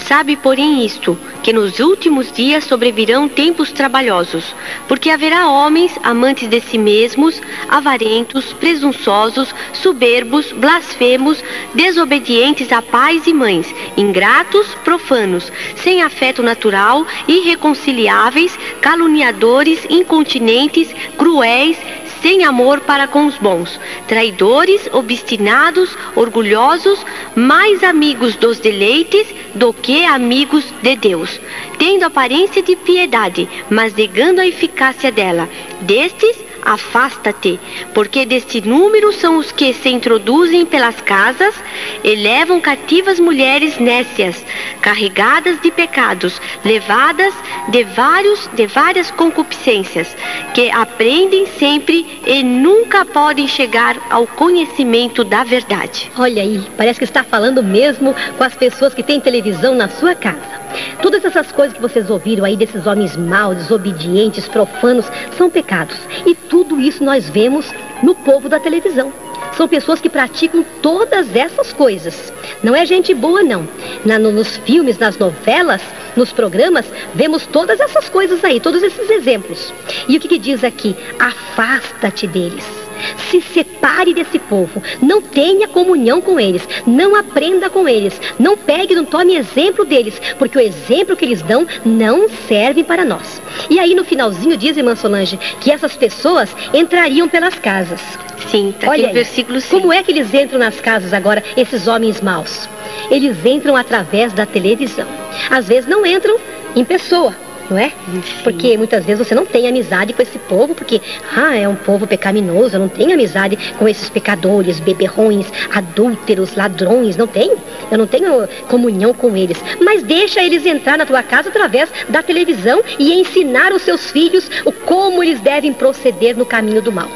Sabe, porém, isto, que nos últimos dias sobrevirão tempos trabalhosos, porque haverá homens amantes de si mesmos, avarentos, presunçosos, soberbos, blasfemos, desobedientes a pais e mães, ingratos, profanos, sem afeto natural, irreconciliáveis, caluniadores, incontinentes, cruéis, sem amor para com os bons, traidores, obstinados, orgulhosos, mais amigos dos deleites do que amigos de Deus, tendo aparência de piedade, mas negando a eficácia dela. Destes, afasta-te, porque deste número são os que se introduzem pelas casas e levam cativas mulheres nécias, carregadas de pecados, levadas de várias concupiscências, que aprendem sempre e nunca podem chegar ao conhecimento da verdade. Olha aí, parece que está falando mesmo com as pessoas que têm televisão na sua casa. Todas essas coisas que vocês ouviram aí desses homens maus, desobedientes, profanos, são pecados. E tudo isso nós vemos no povo da televisão. São pessoas que praticam todas essas coisas. Não é gente boa, não. Nos filmes, nas novelas, nos programas, vemos todas essas coisas aí, todos esses exemplos. E o que diz aqui? Afasta-te deles. Se separe desse povo, não tenha comunhão com eles, não aprenda com eles, não pegue, não tome exemplo deles, porque o exemplo que eles dão não serve para nós. E aí no finalzinho diz, irmã Solange, que essas pessoas entrariam pelas casas. Sim, está aqui no versículo 5. Como é que eles entram nas casas agora, esses homens maus? Eles entram através da televisão. Às vezes não entram em pessoa, não é? Porque muitas vezes você não tem amizade com esse povo, porque é um povo pecaminoso, eu não tenho amizade com esses pecadores, beberrões, adúlteros, ladrões, não tenho. Eu não tenho comunhão com eles. Mas deixa eles entrar na tua casa através da televisão e ensinar os seus filhos como eles devem proceder no caminho do mal.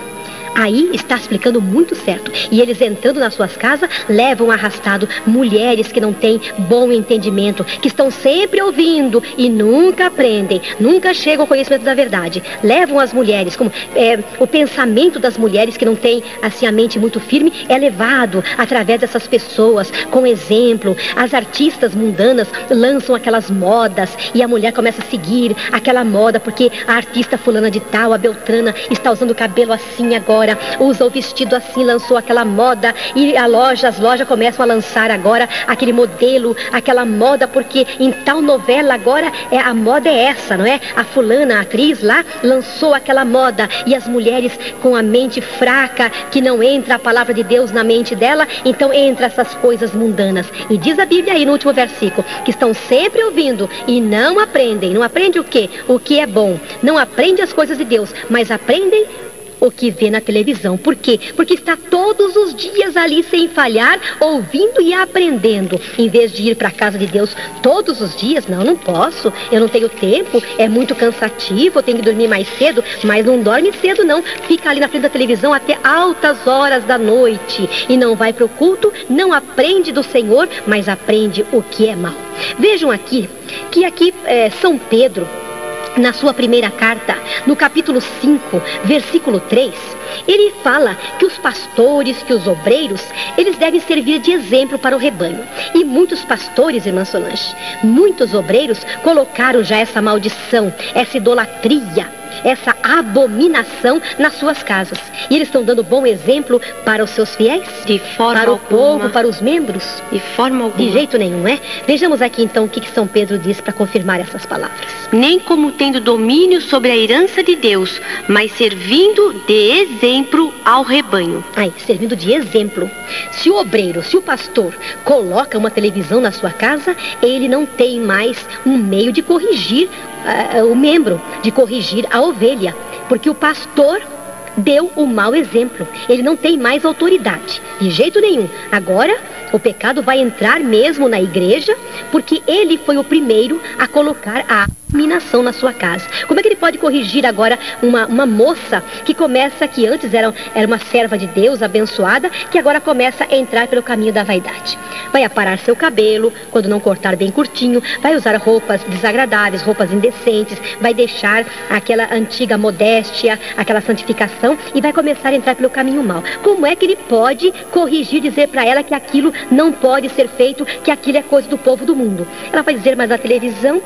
Aí está explicando muito certo. E eles entrando nas suas casas, levam arrastado mulheres que não têm bom entendimento, que estão sempre ouvindo e nunca aprendem, nunca chegam ao conhecimento da verdade. Levam as mulheres, como o pensamento das mulheres que não têm assim a mente muito firme, é levado através dessas pessoas, com exemplo. As artistas mundanas lançam aquelas modas e a mulher começa a seguir aquela moda, porque a artista fulana de tal, a Beltrana, está usando o cabelo assim agora, agora usa o vestido assim, lançou aquela moda, e as lojas começam a lançar agora aquele modelo, aquela moda, porque em tal novela agora a moda é essa, não é? A fulana, a atriz lá, lançou aquela moda, e as mulheres com a mente fraca, que não entra a palavra de Deus na mente dela, então entra essas coisas mundanas. E diz a Bíblia aí no último versículo, que estão sempre ouvindo e não aprendem. Não aprende o quê? O que é bom. Não aprende as coisas de Deus, mas aprendem o que vê na televisão. Por quê? Porque está todos os dias ali sem falhar, ouvindo e aprendendo. Em vez de ir para a casa de Deus todos os dias, não posso, eu não tenho tempo, é muito cansativo, eu tenho que dormir mais cedo, mas não dorme cedo não, fica ali na frente da televisão até altas horas da noite e não vai para o culto, não aprende do Senhor, mas aprende o que é mal. Vejam aqui, que aqui São Pedro, na sua primeira carta, no capítulo 5, versículo 3, ele fala que os pastores, que os obreiros, eles devem servir de exemplo para o rebanho. E muitos pastores, irmã Solange, muitos obreiros colocaram já essa maldição, essa idolatria, essa abominação nas suas casas. E eles estão dando bom exemplo para os seus fiéis? De forma para o alguma. povo, para os membros? De forma alguma. De jeito nenhum, é? Vejamos aqui então o que São Pedro diz para confirmar essas palavras. Nem como tendo domínio sobre a herança de Deus, mas servindo de exemplo ao rebanho. Aí, servindo de exemplo. Se o obreiro, se o pastor coloca uma televisão na sua casa, ele não tem mais um meio de corrigir o membro, de corrigir a ovelha, porque o pastor deu o mau exemplo. Ele não tem mais autoridade, de jeito nenhum. Agora, o pecado vai entrar mesmo na igreja, porque ele foi o primeiro a colocar a abominação na sua casa. Como é que ele pode corrigir agora uma moça que começa, que antes era uma serva de Deus, abençoada, que agora começa a entrar pelo caminho da vaidade? Vai aparar seu cabelo, quando não cortar bem curtinho, vai usar roupas desagradáveis, roupas indecentes, vai deixar aquela antiga modéstia, aquela santificação, e vai começar a entrar pelo caminho mau. Como é que ele pode corrigir, dizer para ela que aquilo não pode ser feito, que aquilo é coisa do povo do mundo? Ela vai dizer, mas na televisão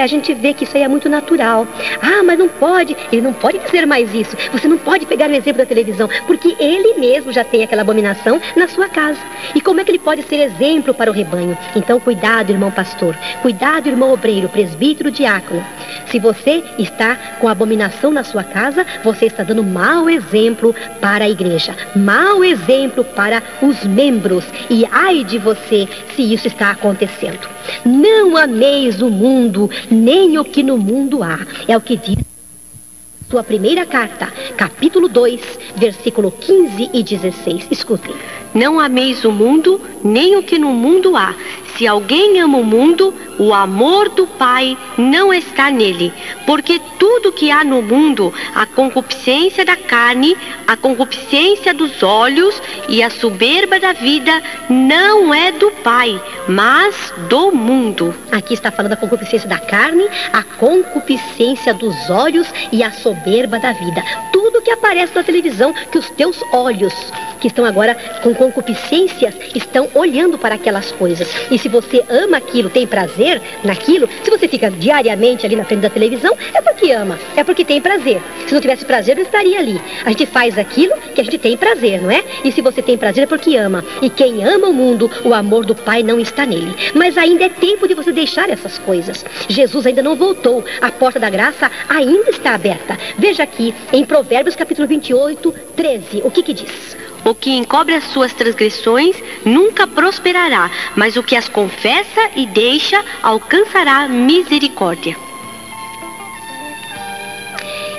a gente vê que isso aí é muito natural. Ah, mas não pode. Ele não pode dizer mais isso. Você não pode pegar o exemplo da televisão, porque ele mesmo já tem aquela abominação na sua casa. E como é que ele pode ser exemplo para o rebanho? Então, cuidado, irmão pastor. Cuidado, irmão obreiro, presbítero, diácono. Se você está com abominação na sua casa, você está dando mau exemplo para a igreja. Mau exemplo para os membros. E ai de você se isso está acontecendo. Não ameis o mundo, nem o que no mundo há. É o que diz sua primeira carta, capítulo 2, versículo 15 e 16. Escutem. Não ameis o mundo, nem o que no mundo há. Se alguém ama o mundo, o amor do Pai não está nele. Porque tudo que há no mundo, a concupiscência da carne, a concupiscência dos olhos e a soberba da vida, não é do Pai, mas do mundo. Aqui está falando da concupiscência da carne, a concupiscência dos olhos e a soberba da vida. Tudo que aparece na televisão, que os teus olhos, que estão agora com concupiscências, estão olhando para aquelas coisas. E se você ama aquilo, tem prazer naquilo, se você fica diariamente ali na frente da televisão, é porque ama, é porque tem prazer. Se não tivesse prazer, não estaria ali. A gente faz aquilo que a gente tem prazer, não é? E se você tem prazer, é porque ama. E quem ama o mundo, o amor do Pai não está nele. Mas ainda é tempo de você deixar essas coisas. Jesus ainda não voltou. A porta da graça ainda está aberta. Veja aqui em Provérbios capítulo 28, 13. O que diz? O que encobre as suas transgressões nunca prosperará, mas o que as confessa e deixa alcançará misericórdia.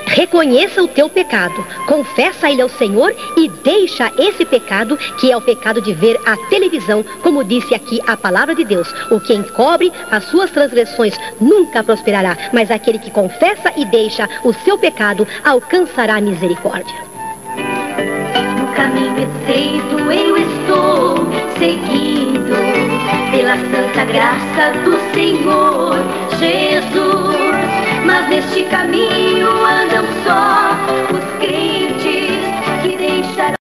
Reconheça o teu pecado, confessa ele ao Senhor e deixa esse pecado, que é o pecado de ver a televisão, como disse aqui a palavra de Deus. O que encobre as suas transgressões nunca prosperará, mas aquele que confessa e deixa o seu pecado alcançará misericórdia. No caminho estreito eu estou seguindo, pela santa graça do Senhor Jesus. Mas neste caminho andam só